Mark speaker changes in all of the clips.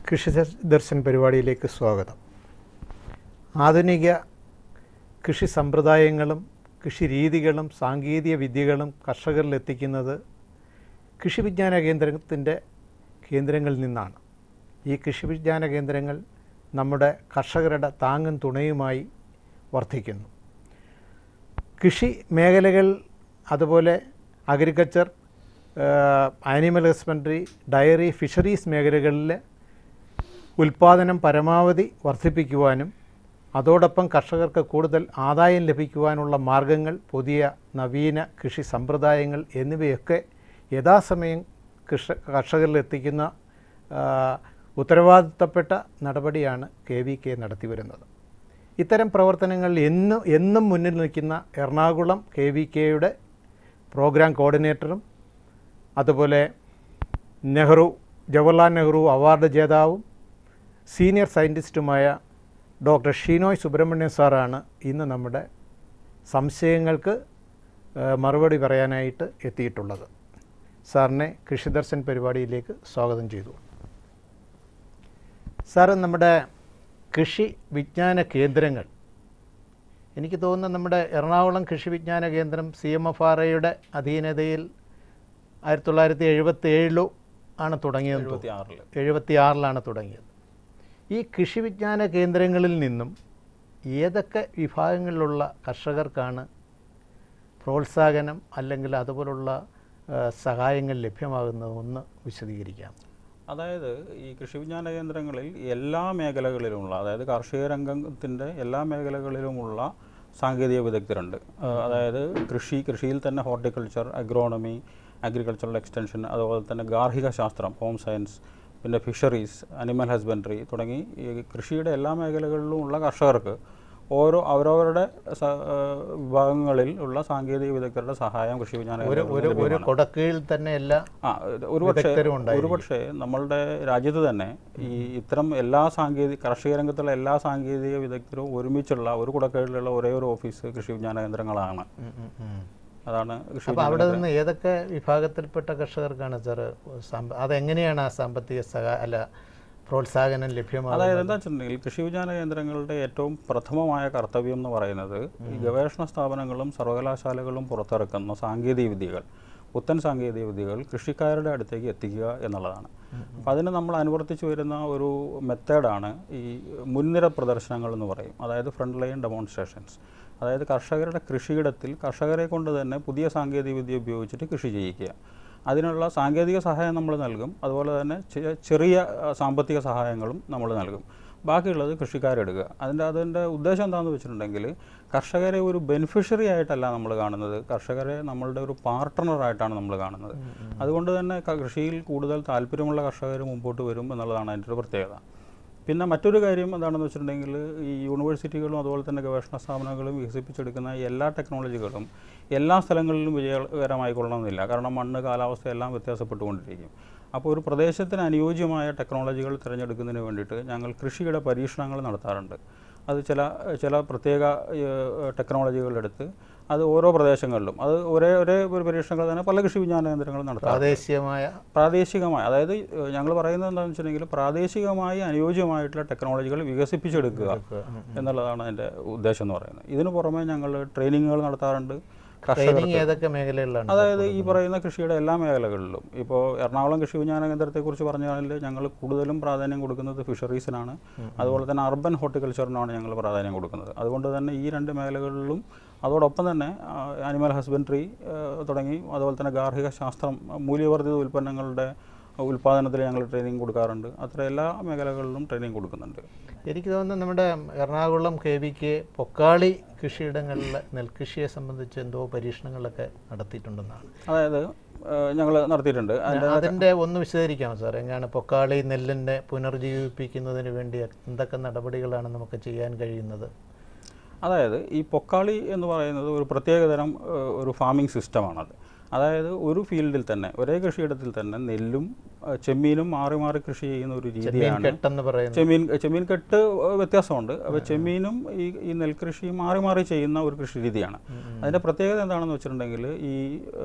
Speaker 1: കൃഷി ദർശൻ പരിപാടിയിലേക്ക് സ്വാഗതം. ആധുനിക കൃഷി സമ്പ്രദായങ്ങളും കൃഷി രീതികളും സാങ്കേതിക വിദ്യകളും കർഷകരിലെത്തിക്കുന്നത് കൃഷി വിജ്ഞാന കേന്ദ്രങ്ങളിൽ നിന്നാണ്. ഈ കൃഷി വിജ്ഞാന കേന്ദ്രങ്ങൾ നമ്മുടെ കർഷകരുടെ താങ്ങും തുണയുമായി വർദ്ധിക്കുന്നു. കൃഷി മേഖലകൾ, അതുപോലെ agriculture, animal husbandry, dairy, fisheries മേഖലകളിലെ ഉൽപ്പാദനം പരമാവധി വർദ്ധിപ്പിക്കുവാനും അതോടൊപ്പം കർഷകർക്ക് കൂടുതൽ ആദായം ലഭിക്കുവാനുള്ള മാർഗങ്ങൾ, പുതിയ നവീന കൃഷി സമ്പ്രദായങ്ങൾ എന്നിവയൊക്കെ യഥാസമയം കർഷകരിലെത്തിക്കുന്ന ഉത്തരവാദിത്തപ്പെട്ട നടപടിയാണ് KVK നടത്തിവരുന്നത്. ഇത്തരം പ്രവർത്തനങ്ങൾ എന്നും മുന്നിൽ നിൽക്കുന്ന എറണാകുളം KVKയുടെ പ്രോഗ്രാം കോർഡിനേറ്ററും അതുപോലെ ജവഹർലാൽ നെഹ്റു അവാർഡ് ജേതാവും സീനിയർ സയൻറ്റിസ്റ്റുമായ ഡോക്ടർ ഷീനോയ് സുബ്രഹ്മണ്യൻ സാറാണ് ഇന്ന് നമ്മുടെ സംശയങ്ങൾക്ക് മറുപടി പറയാനായിട്ട് എത്തിയിട്ടുള്ളത്. സാറിനെ കൃഷി ദർശൻ പരിപാടിയിലേക്ക് സ്വാഗതം ചെയ്തു. സാറ്, നമ്മുടെ കൃഷി വിജ്ഞാന കേന്ദ്രങ്ങൾ, എനിക്ക് തോന്നുന്നു നമ്മുടെ എറണാകുളം കൃഷി വിജ്ഞാന കേന്ദ്രം CMFRAയുടെ അധീനതയിൽ 1977 ആണ് തുടങ്ങിയത്. 76 തുടങ്ങിയത്. ഈ കൃഷി വിജ്ഞാന കേന്ദ്രങ്ങളിൽ നിന്നും ഏതൊക്കെ വിഭാഗങ്ങളിലുള്ള കർഷകർക്കാണ് പ്രോത്സാഹനം അല്ലെങ്കിൽ അതുപോലുള്ള സഹായങ്ങൾ ലഭ്യമാകുന്നതെന്ന് വിശദീകരിക്കാം.
Speaker 2: അതായത് ഈ കൃഷി വിജ്ഞാന കേന്ദ്രങ്ങളിൽ എല്ലാ മേഖലകളിലുമുള്ള, അതായത് കാർഷിക രംഗത്തിൻ്റെ എല്ലാ മേഖലകളിലുമുള്ള സാങ്കേതിക വിദഗ്ധരുണ്ട്. അതായത് കൃഷിയിൽ തന്നെ ഹോർട്ടിക്കൾച്ചർ, അഗ്രോണമി, അഗ്രികൾച്ചറൽ എക്സ്റ്റൻഷൻ, അതുപോലെ തന്നെ ഗാർഹിക ശാസ്ത്രം, ഹോം സയൻസ്, പിന്നെ ഫിഷറീസ്, അനിമൽ ഹസ്ബൻഡറി തുടങ്ങി ഈ കൃഷിയുടെ എല്ലാ മേഖലകളിലുമുള്ള കർഷകർക്ക് അവരവരുടെ വിഭാഗങ്ങളിൽ ഉള്ള സാങ്കേതിക വിദഗ്ധരുടെ സഹായം കൃഷി വിജ്ഞാന
Speaker 1: ഒരു കൊടക്കീഴിൽ തന്നെ എല്ലാ
Speaker 2: ഒരുപക്ഷെ നമ്മളുടെ രാജ്യത്ത് തന്നെ ഈ ഇത്തരം എല്ലാ കാർഷിക രംഗത്തുള്ള എല്ലാ സാങ്കേതിക വിദഗ്ധരും ഒരുമിച്ചുള്ള ഒരു കുടക്കീഴിലുള്ള ഒരേ ഒരു ഓഫീസ് കൃഷി വിജ്ഞാന കേന്ദ്രങ്ങളാണ്. അതാണ്.
Speaker 1: അവിടെ നിന്ന് ഏതൊക്കെ വിഭാഗത്തിൽപ്പെട്ട കർഷകർക്കാണ് സാർ അതെങ്ങനെയാണ് ആ സാമ്പത്തിക പ്രോത്സാഹനം ലഭ്യമാകുന്നത്?
Speaker 2: അതായത് എന്താ വെച്ചിട്ടുണ്ടെങ്കിൽ കൃഷി വിജ്ഞാന കേന്ദ്രങ്ങളുടെ ഏറ്റവും പ്രഥമമായ കർത്തവ്യം എന്ന് പറയുന്നത് ഈ ഗവേഷണ സ്ഥാപനങ്ങളും സർവകലാശാലകളും പുറത്തിറക്കുന്ന സാങ്കേതിക വിദ്യകൾ, പുത്തൻ സാങ്കേതിക വിദ്യകൾ കൃഷിക്കാരുടെ അടുത്തേക്ക് എത്തിക്കുക എന്നുള്ളതാണ്. അപ്പം അതിന് നമ്മൾ അനുവർത്തിച്ചു വരുന്ന ഒരു മെത്തേഡാണ് ഈ മുൻനിര പ്രദർശനങ്ങൾ എന്ന് പറയും. അതായത് ഫ്രണ്ട് ലൈൻ ഡെമോൺസ്ട്രേഷൻസ്. അതായത് കർഷകരുടെ കൃഷിയിടത്തിൽ കർഷകരെ കൊണ്ട് തന്നെ പുതിയ സാങ്കേതിക വിദ്യ ഉപയോഗിച്ചിട്ട് കൃഷി ചെയ്യിക്കുക. അതിനുള്ള സാങ്കേതിക സഹായം നമ്മൾ നൽകും. അതുപോലെ തന്നെ ചെറിയ സാമ്പത്തിക സഹായങ്ങളും നമ്മൾ നൽകും. ബാക്കിയുള്ളത് കൃഷിക്കാരെടുക്കുക. അതിൻ്റെ ഉദ്ദേശം എന്താണെന്ന് വെച്ചിട്ടുണ്ടെങ്കിൽ കർഷകരെ ഒരു ബെനിഫിഷ്യറി ആയിട്ടല്ല നമ്മൾ കാണുന്നത്, കർഷകരെ നമ്മളുടെ ഒരു പാർട്ട്ണറായിട്ടാണ് നമ്മൾ കാണുന്നത്. അതുകൊണ്ട് തന്നെ കൃഷിയിൽ കൂടുതൽ താല്പര്യമുള്ള കർഷകർ മുമ്പോട്ട് വരും എന്നുള്ളതാണ് അതിൻ്റെ ഒരു പ്രത്യേകത. പിന്നെ മറ്റൊരു കാര്യം എന്താണെന്ന് വെച്ചിട്ടുണ്ടെങ്കിൽ ഈ യൂണിവേഴ്സിറ്റികളും അതുപോലെ തന്നെ ഗവേഷണ സ്ഥാപനങ്ങളും വികസിപ്പിച്ചെടുക്കുന്ന എല്ലാ ടെക്നോളജികളും എല്ലാ സ്ഥലങ്ങളിലും വിജയകരമായി കൊള്ളണമെന്നില്ല. കാരണം മണ്ണ്, കാലാവസ്ഥ എല്ലാം വ്യത്യാസപ്പെട്ടുകൊണ്ടിരിക്കും. അപ്പോൾ ഒരു പ്രദേശത്തിന് അനുയോജ്യമായ ടെക്നോളജികൾ തിരഞ്ഞെടുക്കുന്നതിന് വേണ്ടിയിട്ട് ഞങ്ങൾ കൃഷിയുടെ പരീക്ഷണങ്ങൾ നടത്താറുണ്ട്. അത് ചില പ്രത്യേക ടെക്നോളജികളെടുത്ത് അത് ഓരോ പ്രദേശങ്ങളിലും അത് ഒരേ ഒരു പരീക്ഷണങ്ങൾ തന്നെ പല കൃഷി വിജ്ഞാന കേന്ദ്രങ്ങളും നടത്താം. പ്രാദേശികമായ അതായത് ഞങ്ങൾ പറയുന്നത് എന്താണെന്ന് വെച്ചിട്ടുണ്ടെങ്കിൽ പ്രാദേശികമായി അനുയോജ്യമായിട്ടുള്ള ടെക്നോളജികൾ വികസിപ്പിച്ചെടുക്കുക എന്നുള്ളതാണ് അതിൻ്റെ ഉദ്ദേശം എന്ന് പറയുന്നത്. ഇതിനു പുറമെ ഞങ്ങൾ ട്രെയിനിങ്ങുകൾ നടത്താറുണ്ട്.
Speaker 1: ഏതൊക്കെ മേഖലകളിലാണ്?
Speaker 2: അതായത് ഈ പറയുന്ന കൃഷിയുടെ എല്ലാ മേഖലകളിലും. ഇപ്പോൾ എറണാകുളം കൃഷി വിജ്ഞാന കേന്ദ്രത്തെക്കുറിച്ച് പറഞ്ഞാൽ ഞങ്ങൾ കൂടുതലും പ്രാധാന്യം കൊടുക്കുന്നത് ഫിഷറീസിനാണ്. അതുപോലെ തന്നെ അർബൻ ഹോർട്ടിക്കൾച്ചറിനാണ് ഞങ്ങൾ പ്രാധാന്യം കൊടുക്കുന്നത്. അതുകൊണ്ട് തന്നെ ഈ രണ്ട് മേഖലകളിലും അതോടൊപ്പം തന്നെ ആനിമൽ ഹസ്ബൻഡറി തുടങ്ങി അതുപോലെ തന്നെ ഗാർഹിക ശാസ്ത്രം, മൂല്യവർദ്ധിത ഉൽപ്പന്നങ്ങളുടെ ഉൽപ്പാദനത്തിൽ ഞങ്ങൾ ട്രെയിനിങ് കൊടുക്കാറുണ്ട്. അത്ര എല്ലാ മേഖലകളിലും ട്രെയിനിങ് കൊടുക്കുന്നുണ്ട്.
Speaker 1: എനിക്ക് തോന്നുന്നു നമ്മുടെ എറണാകുളം KVK പൊക്കാളി കൃഷിയിടങ്ങളിലെ നെൽകൃഷിയെ സംബന്ധിച്ച് എന്തോ പരീക്ഷണങ്ങളൊക്കെ നടത്തിയിട്ടുണ്ടെന്നാണ്.
Speaker 2: അതായത് ഞങ്ങൾ നടത്തിയിട്ടുണ്ട്.
Speaker 1: അതിൻ്റെ ഒന്ന് വിശദീകരിക്കാമോ സാർ? എങ്ങനെയാണ് പൊക്കാളി നെല്ലിനെ പുനർജീവിപ്പിക്കുന്നതിന് വേണ്ടി എന്തൊക്കെ നടപടികളാണ് നമുക്ക് ചെയ്യാൻ കഴിയുന്നത്?
Speaker 2: അതായത് ഈ പൊക്കാളി എന്ന് പറയുന്നത് ഒരു പ്രത്യേകതരം ഒരു ഫാമിംഗ് സിസ്റ്റമാണത്. അതായത് ഒരു ഫീൽഡിൽ തന്നെ ഒരേ കൃഷിയിടത്തിൽ തന്നെ നെല്ലും ചെമ്മീനും മാറി മാറി കൃഷി ചെയ്യുന്ന ഒരു രീതിയാണ്. ചെമ്മീൻ കെട്ട് വ്യത്യാസമുണ്ട്. അപ്പോൾ ചെമ്മീനും ഈ നെൽകൃഷിയും മാറി മാറി ചെയ്യുന്ന ഒരു കൃഷി രീതിയാണ്. അതിൻ്റെ പ്രത്യേകത എന്താണെന്ന് വെച്ചിട്ടുണ്ടെങ്കിൽ ഈ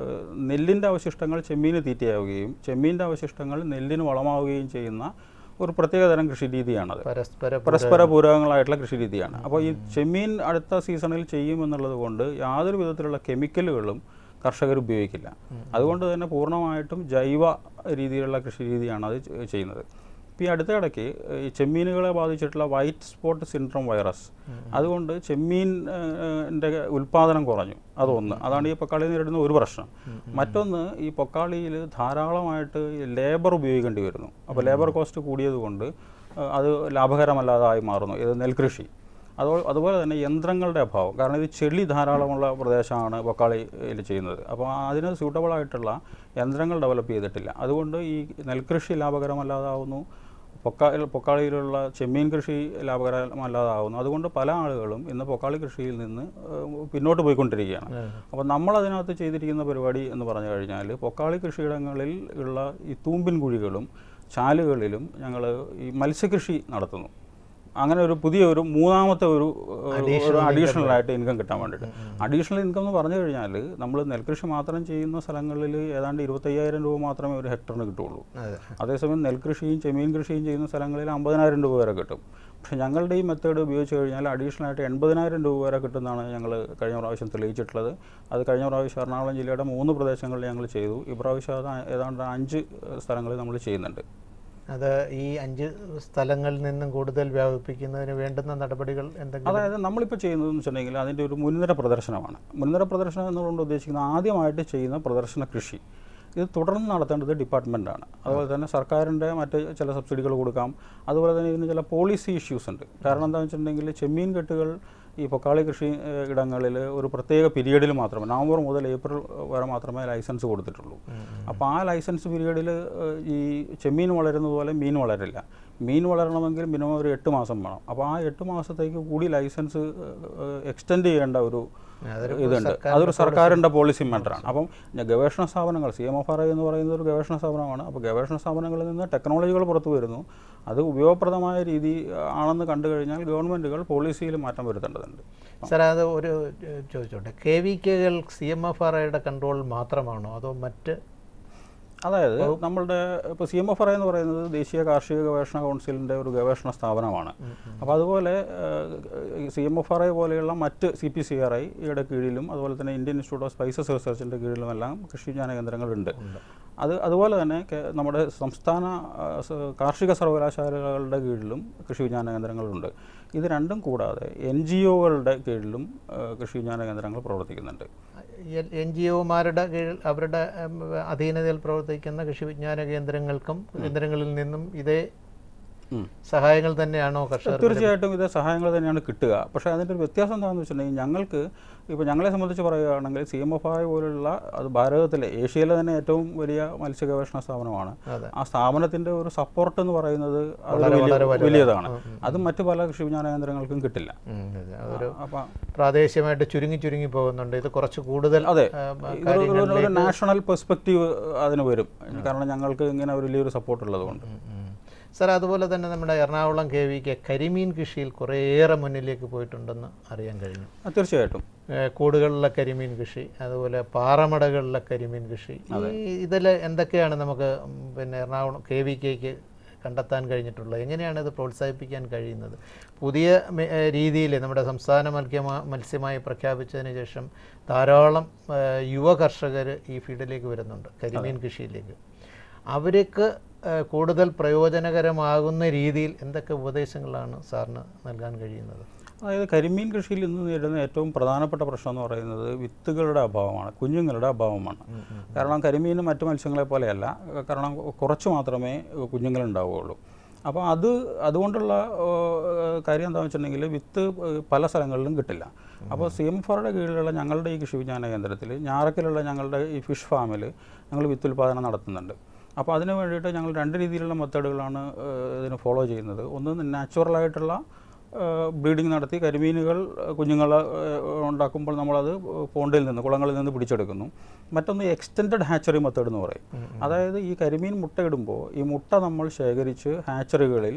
Speaker 2: നെല്ലിൻ്റെ അവശിഷ്ടങ്ങൾ ചെമ്മീന് തീറ്റയാവുകയും ചെമ്മീൻ്റെ അവശിഷ്ടങ്ങൾ നെല്ലിന് വളമാവുകയും ചെയ്യുന്ന ഒരു പ്രത്യേകതരം കൃഷി രീതിയാണത്.
Speaker 1: പരസ്പര
Speaker 2: പരസ്പര പൂരകങ്ങളായിട്ടുള്ള കൃഷി രീതിയാണ്. അപ്പോൾ ഈ ചെമ്മീൻ അടുത്ത സീസണിൽ ചെയ്യുമെന്നുള്ളത് കൊണ്ട് യാതൊരു വിധത്തിലുള്ള കെമിക്കലുകളും കർഷകർ ഉപയോഗിക്കില്ല. അതുകൊണ്ട് തന്നെ പൂർണ്ണമായിട്ടും ജൈവ രീതിയിലുള്ള കൃഷി രീതിയാണ് അത് ചെയ്യുന്നത്. ഇപ്പോൾ ഈ അടുത്ത ഇടയ്ക്ക് ഈ ചെമ്മീനുകളെ ബാധിച്ചിട്ടുള്ള വൈറ്റ് സ്പോട്ട് സിൻഡ്രോം വൈറസ്, അതുകൊണ്ട് ചെമ്മീൻ്റെ ഉൽപ്പാദനം കുറഞ്ഞു. അതൊന്ന്, അതാണ് ഈ പൊക്കാളി നേരിടുന്ന ഒരു പ്രശ്നം. മറ്റൊന്ന്, ഈ പൊക്കാളിയിൽ ധാരാളമായിട്ട് ലേബർ ഉപയോഗിക്കേണ്ടി വരുന്നു. അപ്പോൾ ലേബർ കോസ്റ്റ് കൂടിയതുകൊണ്ട് അത് ലാഭകരമല്ലാതായി മാറുന്നു ഇത് നെൽകൃഷി. അതുപോലെ തന്നെ യന്ത്രങ്ങളുടെ അഭാവം, കാരണം ഇത് ചെളി ധാരാളമുള്ള പ്രദേശമാണ് പൊക്കാളിയിൽ ചെയ്യുന്നത്. അപ്പോൾ അതിന് സ്യൂട്ടബിളായിട്ടുള്ള യന്ത്രങ്ങൾ ഡെവലപ്പ് ചെയ്തിട്ടില്ല. അതുകൊണ്ട് ഈ നെൽകൃഷി ലാഭകരമല്ലാതാവുന്നു, പൊക്കാളിയിലുള്ള ചെമ്മീൻ കൃഷി ലാഭകരമല്ലാതാവുന്നു. അതുകൊണ്ട് പല ആളുകളും ഇന്ന് പൊക്കാളി കൃഷിയിൽ നിന്ന് പിന്നോട്ട് പോയിക്കൊണ്ടിരിക്കുകയാണ്. അപ്പോൾ നമ്മളതിനകത്ത് ചെയ്തിരിക്കുന്ന പരിപാടി എന്ന് പറഞ്ഞു കഴിഞ്ഞാൽ, പൊക്കാളി കൃഷിയിടങ്ങളിൽ ഉള്ള ഈ തൂമ്പിൻ കുഴികളും ചാലുകളിലും ഞങ്ങൾ ഈ മത്സ്യകൃഷി നടത്തുന്നു. അങ്ങനെ ഒരു പുതിയൊരു മൂന്നാമത്തെ ഒരു അഡീഷണൽ ആയിട്ട് ഇൻകം കിട്ടാൻ വേണ്ടിയിട്ട്. അഡീഷണൽ ഇൻകം എന്ന് പറഞ്ഞു കഴിഞ്ഞാൽ, നമ്മൾ നെൽകൃഷി മാത്രം ചെയ്യുന്ന സ്ഥലങ്ങളിൽ ഏതാണ്ട് 25,000 രൂപ മാത്രമേ ഒരു ഹെക്ടറിന് കിട്ടുള്ളൂ. അതേസമയം നെൽകൃഷിയും ചെമ്മീൻ കൃഷിയും ചെയ്യുന്ന സ്ഥലങ്ങളിൽ 50,000 രൂപ വരെ കിട്ടും. പക്ഷേ ഞങ്ങളുടെ ഈ മെത്തേഡ് ഉപയോഗിച്ച് കഴിഞ്ഞാൽ അഡീഷണൽ ആയിട്ട് 80,000 രൂപ വരെ കിട്ടുന്നതാണ് ഞങ്ങൾ കഴിഞ്ഞ പ്രാവശ്യം തെളിയിച്ചിട്ടുള്ളത്. അത് കഴിഞ്ഞ പ്രാവശ്യം എറണാകുളം ജില്ലയുടെ 3 പ്രദേശങ്ങളിൽ ഞങ്ങൾ ചെയ്തു. ഈ പ്രാവശ്യം അത് ഏതാണ്ട് 5 സ്ഥലങ്ങളിൽ നമ്മൾ ചെയ്യുന്നുണ്ട്.
Speaker 1: അത് ഈ 5 സ്ഥലങ്ങളിൽ നിന്നും കൂടുതൽ വ്യാപിപ്പിക്കുന്നതിന് വേണ്ടുന്ന നടപടികൾ എന്തെങ്കിലും?
Speaker 2: അതായത് നമ്മളിപ്പോൾ ചെയ്യുന്നതെന്ന് വെച്ചിട്ടുണ്ടെങ്കിൽ അതിൻ്റെ ഒരു മുൻനിര പ്രദർശനമാണ്. മുൻനിര പ്രദർശനം എന്നുകൊണ്ട് ഉദ്ദേശിക്കുന്നത് ആദ്യമായിട്ട് ചെയ്യുന്ന പ്രദർശന കൃഷി. ഇത് തുടർന്ന് നടത്തേണ്ടത് ഡിപ്പാർട്ട്മെൻറ്റാണ്. അതുപോലെ തന്നെ സർക്കാരിൻ്റെ മറ്റ് ചില സബ്സിഡികൾ കൊടുക്കാം. അതുപോലെ തന്നെ ഇതിന് ചില പോളിസി ഇഷ്യൂസ് ഉണ്ട്. കാരണം എന്താണെന്ന് വെച്ചിട്ടുണ്ടെങ്കിൽ, ചെമ്മീൻ കെട്ടുകൾ ഈ പൊക്കാളി കൃഷി ഇടങ്ങളിൽ ഒരു പ്രത്യേക പീരീഡിൽ മാത്രമേ, നവംബർ മുതൽ ഏപ്രിൽ വരെ മാത്രമേ ലൈസൻസ് കൊടുത്തിട്ടുള്ളൂ. അപ്പോൾ ആ ലൈസൻസ് പീരീഡിൽ ഈ ചെമ്മീൻ വളരുന്നത് പോലെ മീൻ വളരില്ല. മീൻ വളരണമെങ്കിൽ മിനിമം ഒരു 8 മാസം വേണം. അപ്പോൾ ആ 8 മാസത്തേക്ക് കൂടി ലൈസൻസ് എക്സ്റ്റെൻഡ് ചെയ്യേണ്ട ഒരു ഇതുണ്ട്. അതൊരു സർക്കാരിൻ്റെ പോളിസി മാറ്ററാണ്. അപ്പം ഗവേഷണ സ്ഥാപനങ്ങൾ, CMFRI എന്ന് പറയുന്നത് ഒരു ഗവേഷണ സ്ഥാപനമാണ്. അപ്പോൾ ഗവേഷണ സ്ഥാപനങ്ങളിൽ നിന്ന് ടെക്നോളജികൾ പുറത്തു വരുന്നു. അത് ഉപയോഗപ്രദമായ രീതി ആണെന്ന് കണ്ടു കഴിഞ്ഞാൽ ഗവൺമെൻറ്റുകൾ പോളിസിയിൽ മാറ്റം വരുത്തേണ്ടതുണ്ട്.
Speaker 1: സാർ, അത് ഒരു ചോദിച്ചോട്ടെ, KVKകൾ CMFRIയുടെ കൺട്രോൾ മാത്രമാണോ അതോ മറ്റ്?
Speaker 2: അതായത് നമ്മളുടെ ഇപ്പോൾ CMFRI എന്ന് പറയുന്നത് ദേശീയ കാർഷിക ഗവേഷണ കൗൺസിലിൻ്റെ ഒരു ഗവേഷണ സ്ഥാപനമാണ്. അപ്പോൾ അതുപോലെ CMFRI പോലെയുള്ള മറ്റ് CPCRIയുടെ കീഴിലും അതുപോലെ തന്നെ ഇന്ത്യൻ ഇൻസ്റ്റിറ്റ്യൂട്ട് ഓഫ് സ്പൈസസ് റിസർച്ചിൻ്റെ കീഴിലുമെല്ലാം കൃഷി വിജ്ഞാന കേന്ദ്രങ്ങളുണ്ട്. അതുപോലെ തന്നെ നമ്മുടെ സംസ്ഥാന കാർഷിക സർവകലാശാലകളുടെ കീഴിലും കൃഷി വിജ്ഞാന കേന്ദ്രങ്ങളുണ്ട്. ഇത് രണ്ടും കൂടാതെ NGOകളുടെ കീഴിലും കൃഷി വിജ്ഞാന കേന്ദ്രങ്ങൾ പ്രവർത്തിക്കുന്നുണ്ട്.
Speaker 1: NGOമാരുടെ കീഴിൽ അവരുടെ അധീനതയിൽ പ്രവർത്തിക്കുന്ന കൃഷി വിജ്ഞാന കേന്ദ്രങ്ങളിൽ നിന്നും ഇതേ സഹായങ്ങൾ തന്നെയാണോ കർഷകർ?
Speaker 2: തീർച്ചയായിട്ടും ഇതേ സഹായങ്ങൾ തന്നെയാണ് കിട്ടുക. പക്ഷേ അതിൻ്റെ ഒരു വ്യത്യാസം എന്താണെന്ന് വെച്ചിട്ടുണ്ടെങ്കിൽ, ഞങ്ങൾക്ക് ഇപ്പോൾ ഞങ്ങളെ സംബന്ധിച്ച് പറയുകയാണെങ്കിൽ CMFRI പോലുള്ള, അത് ഭാരതത്തിലെ ഏഷ്യയിലെ തന്നെ ഏറ്റവും വലിയ മത്സ്യ ഗവേഷണ സ്ഥാപനമാണ്. ആ സ്ഥാപനത്തിൻ്റെ ഒരു സപ്പോർട്ട് എന്ന് പറയുന്നത് വലിയതാണ്. അത് മറ്റു പല കൃഷി വിജ്ഞാന കേന്ദ്രങ്ങൾക്കും കിട്ടില്ല.
Speaker 1: അപ്പം പ്രാദേശികമായിട്ട് ചുരുങ്ങി പോകുന്നുണ്ട്. ഇത് കുറച്ച് കൂടുതൽ,
Speaker 2: അതെ, ഒരു നാഷണൽ പെർസ്പെക്റ്റീവ് അതിന് വരും. കാരണം ഞങ്ങൾക്ക് ഇങ്ങനെ വലിയൊരു സപ്പോർട്ട് ഉള്ളതുകൊണ്ട്.
Speaker 1: സാർ, അതുപോലെ തന്നെ നമ്മുടെ എറണാകുളം KVK കരിമീൻ കൃഷിയിൽ കുറേയേറെ മുന്നിലേക്ക് പോയിട്ടുണ്ടെന്ന് അറിയാൻ കഴിഞ്ഞു.
Speaker 2: തീർച്ചയായിട്ടും
Speaker 1: കൂടുകളിലെ കരിമീൻ കൃഷി, അതുപോലെ പാറമടകളിലെ കരിമീൻ കൃഷി, ഇതിൽ എന്തൊക്കെയാണ് നമുക്ക് പിന്നെ എറണാകുളം KVKക്ക് കണ്ടെത്താൻ കഴിഞ്ഞിട്ടുള്ളത്? എങ്ങനെയാണ് ഇത് പ്രോത്സാഹിപ്പിക്കാൻ കഴിയുന്നത്? പുതിയ രീതിയിൽ നമ്മുടെ സംസ്ഥാന മത്സ്യമായി പ്രഖ്യാപിച്ചതിന് ശേഷം ധാരാളം യുവ കർഷകർ ഈ ഫീൽഡിലേക്ക് വരുന്നുണ്ട്, കരിമീൻ കൃഷിയിലേക്ക്. അവർക്ക് കൂടുതൽ പ്രയോജനകരമാകുന്ന രീതിയിൽ എന്തൊക്കെ ഉപദേശങ്ങളാണ് സാറിന് നൽകാൻ കഴിയുന്നത്?
Speaker 2: അതായത് കരിമീൻ കൃഷിയിൽ ഇന്ന് നേരിടുന്ന ഏറ്റവും പ്രധാനപ്പെട്ട പ്രശ്നം എന്ന് പറയുന്നത് വിത്തുകളുടെ അഭാവമാണ്, കുഞ്ഞുങ്ങളുടെ അഭാവമാണ്. കാരണം കരിമീനും മറ്റു മത്സ്യങ്ങളെ പോലെയല്ല, കാരണം കുറച്ച് മാത്രമേ കുഞ്ഞുങ്ങളുണ്ടാവുകയുള്ളൂ. അപ്പോൾ അതുകൊണ്ടുള്ള കാര്യം എന്താണെന്ന് വെച്ചിട്ടുണ്ടെങ്കിൽ, വിത്ത് പല സ്ഥലങ്ങളിലും കിട്ടില്ല. അപ്പോൾ CMFRIയുടെ കീഴിലുള്ള ഞങ്ങളുടെ ഈ കൃഷി വിജ്ഞാന കേന്ദ്രത്തിൽ ഞാറക്കലുള്ള ഞങ്ങളുടെ ഈ ഫിഷ് ഫാമിൽ ഞങ്ങൾ വിത്ത് ഉൽപ്പാദനം നടത്തുന്നുണ്ട്. അപ്പോൾ അതിന് വേണ്ടിയിട്ട് ഞങ്ങൾ 2 രീതിയിലുള്ള മെത്തേഡുകളാണ് ഇതിന് ഫോളോ ചെയ്യുന്നത്. ഒന്ന്, നാച്ചുറലായിട്ടുള്ള ബ്രീഡിംഗ് നടത്തി കരിമീനുകൾ കുഞ്ഞുങ്ങൾ ഉണ്ടാക്കുമ്പോൾ നമ്മളത് പോണ്ടിൽ നിന്ന്, കുളങ്ങളിൽ നിന്ന് പിടിച്ചെടുക്കുന്നു. മറ്റൊന്ന് എക്സ്റ്റെൻഡഡ് ഹാച്ചറി മെത്തേഡ് എന്ന് പറയും. അതായത് ഈ കരിമീൻ മുട്ടയിടുമ്പോൾ ഈ മുട്ട നമ്മൾ ശേഖരിച്ച് ഹാച്ചറികളിൽ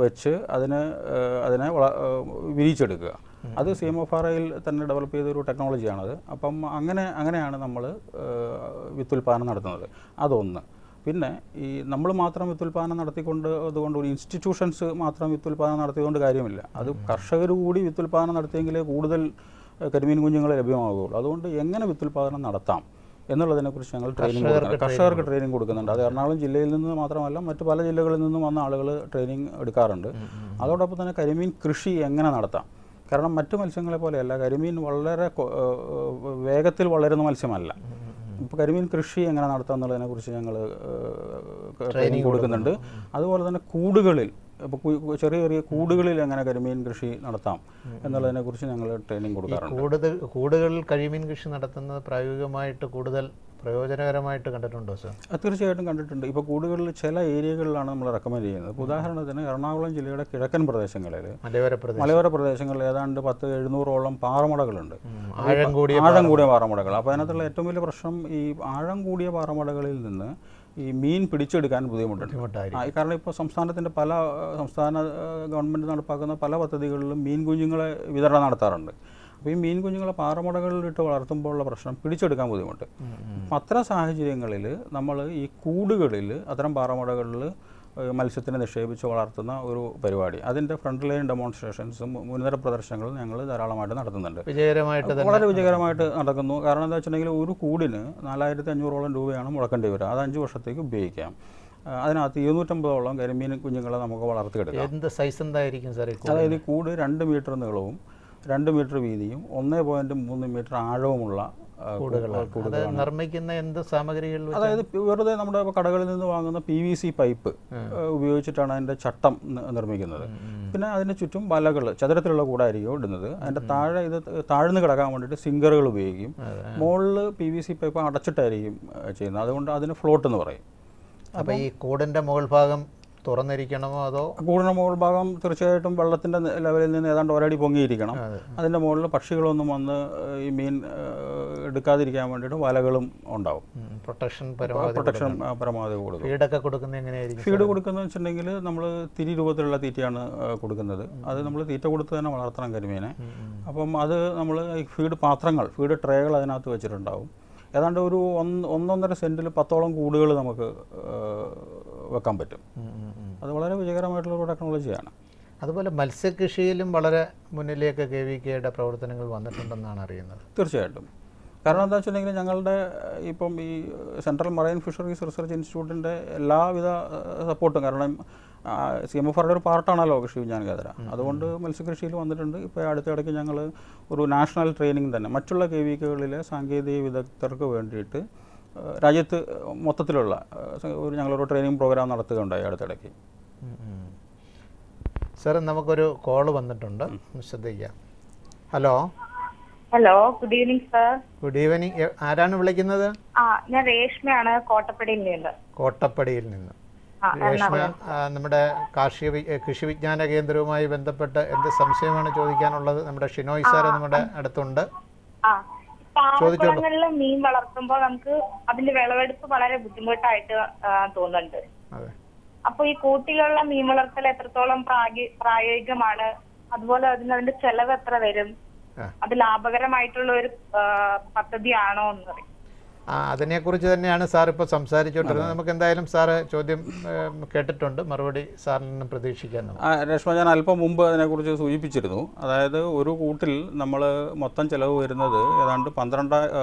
Speaker 2: വെച്ച് അതിനെ വിരിയിച്ചെടുക്കുക. അത് CMFRIയിൽ തന്നെ ഡെവലപ്പ് ചെയ്തൊരു ടെക്നോളജിയാണത്. അപ്പം അങ്ങനെയാണ് നമ്മൾ വിത്തുൽപാദനം നടത്തുന്നത്. അതൊന്ന്. പിന്നെ ഈ നമ്മൾ മാത്രം വിത്തുൽപാദനം നടത്തിക്കൊണ്ട് അതുകൊണ്ട് ഒരു ഇൻസ്റ്റിറ്റ്യൂഷൻസ് മാത്രം വിത്തുൽപാദനം നടത്തിയതുകൊണ്ട് കാര്യമില്ല. അത് കർഷകർ കൂടി വിത്തുൽപാദനം നടത്തിയെങ്കിലേ കൂടുതൽ കരിമീൻ കുഞ്ഞുങ്ങൾ ലഭ്യമാകുകയുള്ളൂ. അതുകൊണ്ട് എങ്ങനെ വിത്തുൽപാദനം നടത്താം എന്നുള്ളതിനെക്കുറിച്ച് ഞങ്ങൾ ട്രെയിനിങ് കൊടുക്കുന്നുണ്ട്. കർഷകർക്ക് ട്രെയിനിങ് കൊടുക്കുന്നുണ്ട്. അത് എറണാകുളം ജില്ലയിൽ നിന്ന് മാത്രമല്ല മറ്റ് പല ജില്ലകളിൽ നിന്നും വന്ന ആളുകൾ ട്രെയിനിങ് എടുക്കാറുണ്ട്. അതോടൊപ്പം തന്നെ കരിമീൻ കൃഷി എങ്ങനെ നടത്താം. കാരണം മറ്റു മത്സ്യങ്ങളെ പോലെയല്ല, കരിമീൻ വളരെ വേഗത്തിൽ വളരുന്ന മത്സ്യമല്ല. ഇപ്പോൾ കരിമീൻ കൃഷി എങ്ങനെ നടത്താം എന്നുള്ളതിനെക്കുറിച്ച് ഞങ്ങൾ ട്രെയിനിങ് കൊടുക്കുന്നുണ്ട്. അതുപോലെ തന്നെ കൂടുകളിൽ, ഇപ്പോൾ ചെറിയ ചെറിയ കൂടുകളിൽ എങ്ങനെ കരിമീൻ കൃഷി നടത്താം എന്നുള്ളതിനെക്കുറിച്ച് ഞങ്ങൾ ട്രെയിനിങ് കൊടുക്കാറുണ്ട്.
Speaker 1: കൂടുകളിൽ കരിമീൻ കൃഷി നടത്തുന്നത് പ്രായോഗികമായിട്ട് കൂടുതൽ പ്രയോജനകരമായിട്ട് കണ്ടിട്ടുണ്ടോ സർ?
Speaker 2: തീർച്ചയായിട്ടും കണ്ടിട്ടുണ്ട്. ഇപ്പോൾ കൂടുകളിൽ ചില ഏരിയകളിലാണ് നമ്മൾ റെക്കമെൻഡ് ചെയ്യുന്നത്. ഇപ്പോൾ ഉദാഹരണത്തിന് എറണാകുളം ജില്ലയുടെ കിഴക്കൻ പ്രദേശങ്ങളിൽ, മലയോര പ്രദേശങ്ങളിൽ ഏതാണ്ട് 700-ഓളം പാറമടകളുണ്ട്, ആഴം കൂടിയ പാറമടകൾ. അപ്പോൾ അതിനകത്തുള്ള ഏറ്റവും വലിയ പ്രശ്നം ഈ ആഴം കൂടിയ പാറമടകളിൽ നിന്ന് ഈ മീൻ പിടിച്ചെടുക്കാൻ ബുദ്ധിമുട്ടുണ്ട്. കാരണം ഇപ്പോൾ സംസ്ഥാന ഗവൺമെൻറ് നടപ്പാക്കുന്ന പല പദ്ധതികളിലും മീൻ കുഞ്ഞുങ്ങളെ വിതരണം നടത്താറുണ്ട്. അപ്പോൾ ഈ മീൻ കുഞ്ഞുങ്ങളെ പാറമടകളിലിട്ട് വളർത്തുമ്പോഴുള്ള പ്രശ്നം പിടിച്ചെടുക്കാൻ ബുദ്ധിമുട്ട്. അപ്പം അത്തരം സാഹചര്യങ്ങളിൽ നമ്മൾ ഈ കൂടുകളിൽ അത്തരം പാറമടകളിൽ മത്സ്യത്തിനെ നിക്ഷേപിച്ച് വളർത്തുന്ന ഒരു പരിപാടി, അതിൻ്റെ ഫ്രണ്ട് ലൈൻ ഡെമോൺസ്ട്രേഷൻസും മുൻനിര പ്രദർശനങ്ങളും ഞങ്ങൾ ധാരാളമായിട്ട് നടത്തുന്നുണ്ട്. വളരെ വിജയകരമായിട്ട് നടക്കുന്നു. കാരണം എന്താ വെച്ചിട്ടുണ്ടെങ്കിൽ ഒരു കൂടിന് 4500-ഓളം രൂപയാണ് മുടക്കേണ്ടി വരിക. അത് 5 വർഷത്തേക്ക് ഉപയോഗിക്കാം. അതിനകത്ത് 250-ഓളം കരിമീൻ കുഞ്ഞുങ്ങളെ നമുക്ക് വളർത്തിയെടുക്കാം.
Speaker 1: എന്ത് സൈസ് എന്തായിരിക്കും സാർ?
Speaker 2: അതായത് ഈ കൂട് 2 മീറ്റർ നീളവും 2 മീറ്റർ വീതിയും 1.3 മീറ്റർ ആഴവുമുള്ള
Speaker 1: നിർമ്മിക്കുന്ന എന്ത് സാമഗ്രികൾ?
Speaker 2: അതായത് വെറുതെ നമ്മുടെ കടകളിൽ നിന്ന് വാങ്ങുന്ന PVC പൈപ്പ് ഉപയോഗിച്ചിട്ടാണ് അതിൻ്റെ ചട്ടം നിർമ്മിക്കുന്നത്. പിന്നെ അതിന് ചുറ്റും വലകൾ, ചതുരത്തിലുള്ള കൂടായിരിക്കും ഇടുന്നത്. അതിൻ്റെ താഴെ ഇത് താഴ്ന്നു കിടക്കാൻ വേണ്ടിയിട്ട് സിങ്കറുകൾ ഉപയോഗിക്കും. മുകളിൽ PVC പൈപ്പ് അടച്ചിട്ടായിരിക്കും ചെയ്യുന്നത്. അതുകൊണ്ട് അതിന് ഫ്ലോട്ട് എന്ന് പറയും.
Speaker 1: അപ്പോൾ ഈ കൂടിൻ്റെ മുകൾ ഭാഗം തുറന്നിരിക്കണമോ അതോ?
Speaker 2: കൂടിൻ്റെ മുകൾ ഭാഗം തീർച്ചയായിട്ടും വെള്ളത്തിൻ്റെ ലെവലിൽ നിന്ന് ഏതാണ്ട് ഒരടി പൊങ്ങിയിരിക്കണം. അതിൻ്റെ മുകളിൽ പക്ഷികളൊന്നും വന്ന് ഈ മീൻ എടുക്കാതിരിക്കാൻ വേണ്ടിയിട്ട് വലകളും ഉണ്ടാവും. പ്രൊട്ടക്ഷൻ പരമാവധി കൊടുക്കും.
Speaker 1: ഫീഡൊക്കെ കൊടുക്കുന്നത് എങ്ങനെയായിരിക്കും?
Speaker 2: ഫീഡ് കൊടുക്കുന്നത് വെച്ചിട്ടുണ്ടെങ്കിൽ നമ്മൾ തിരി രൂപത്തിലുള്ള തീറ്റയാണ് കൊടുക്കുന്നത്. അത് നമ്മൾ തീറ്റ കൊടുത്ത് തന്നെ വളർത്തണം കരിമീനെ. അപ്പം അത് നമ്മൾ ഫീഡ് പാത്രങ്ങൾ, ഫീഡ് ട്രേകൾ അതിനകത്ത് വെച്ചിട്ടുണ്ടാവും. ഏതാണ്ട് ഒരു 1-1.5 സെൻറ്റിൽ 10ഓളം കൂടുകൾ നമുക്ക് വെക്കാൻ പറ്റും. അത് വളരെ വിജയകരമായിട്ടുള്ള ഒരു ടെക്നോളജിയാണ്.
Speaker 1: അതുപോലെ മത്സ്യകൃഷിയിലും വളരെ മുന്നിലേക്ക് KVKയുടെ പ്രവർത്തനങ്ങൾ വന്നിട്ടുണ്ടെന്നാണ് അറിയുന്നത്.
Speaker 2: തീർച്ചയായിട്ടും. കാരണം എന്താ വെച്ചിട്ടുണ്ടെങ്കിൽ ഞങ്ങളുടെ ഇപ്പം ഈ സെൻട്രൽ മറൈൻ ഫിഷറീസ് റിസർച്ച് ഇൻസ്റ്റിറ്റ്യൂട്ടിൻ്റെ എല്ലാവിധ സപ്പോർട്ടും, കാരണം CMFRയുടെ ഒരു പാർട്ടാണല്ലോ കൃഷി വിജ്ഞാന കേന്ദ്ര. അതുകൊണ്ട് മത്സ്യകൃഷിയിൽ വന്നിട്ടുണ്ട്. ഇപ്പോൾ അടുത്തിടയ്ക്ക് ഞങ്ങൾ ഒരു നാഷണൽ ട്രെയിനിങ് തന്നെ മറ്റുള്ള KVKകളിലെ സാങ്കേതിക വിദഗ്ധർക്ക് വേണ്ടിയിട്ട് രാജ്യത്ത് മൊത്തത്തിലുള്ള ഞങ്ങളൊരു ട്രെയിനിങ് പ്രോഗ്രാം നടത്തുകയുണ്ടായി അടുത്തിടയ്ക്ക്.
Speaker 1: സാർ, നമുക്കൊരു കോള് വന്നിട്ടുണ്ട്, ശ്രദ്ധിക്കാം. Hello.
Speaker 3: Hello, good evening sir.
Speaker 1: Good evening. ആരാണ് വിളിക്കുന്നത്?
Speaker 3: ഞാൻ രേഷ്മയാണ്, കോട്ടപ്പടിയിൽ നിന്ന്.
Speaker 1: കോട്ടപ്പടിയിൽ നിന്ന്. രേഷ്മ, നമ്മുടെ കൃഷി വിജ്ഞാന കേന്ദ്രവുമായി ബന്ധപ്പെട്ട് എന്ത് സംശയമാണ് ചോദിക്കാനുള്ളത്? നമ്മുടെ ഷിനോയ് സാർ നമ്മുടെ അടുത്തുണ്ട്.
Speaker 3: പാറക്കുളങ്ങളില് മീൻ വളർത്തുമ്പോൾ നമുക്ക് അതിന്റെ വിളവെടുപ്പ് വളരെ ബുദ്ധിമുട്ടായിട്ട് തോന്നുന്നുണ്ട്. അപ്പൊ ഈ കൂട്ടിലുള്ള മീൻ വളർത്തൽ എത്രത്തോളം പ്രായോഗികമാണ്? അതുപോലെ അതിന്റെ ചെലവ് എത്ര വരും? അത് ലാഭകരമായിട്ടുള്ള ഒരു പദ്ധതിയാണോ എന്ന് പറയും.
Speaker 1: അതിനെക്കുറിച്ച് തന്നെയാണ് സാർ ഇപ്പോൾ സംസാരിച്ചുകൊണ്ടിരുന്നത്. നമുക്ക് എന്തായാലും സാറ് ചോദ്യം കേട്ടിട്ടുണ്ട്, മറുപടി സാറിൽ നിന്ന് പ്രതീക്ഷിക്കാൻ.
Speaker 2: രേഷ്മ, ഞാൻ അല്പം മുമ്പ് അതിനെക്കുറിച്ച് സൂചിപ്പിച്ചിരുന്നു. അതായത് ഒരു കൂട്ടിൽ നമ്മൾ മൊത്തം ചിലവ് വരുന്നത് ഏതാണ്ട്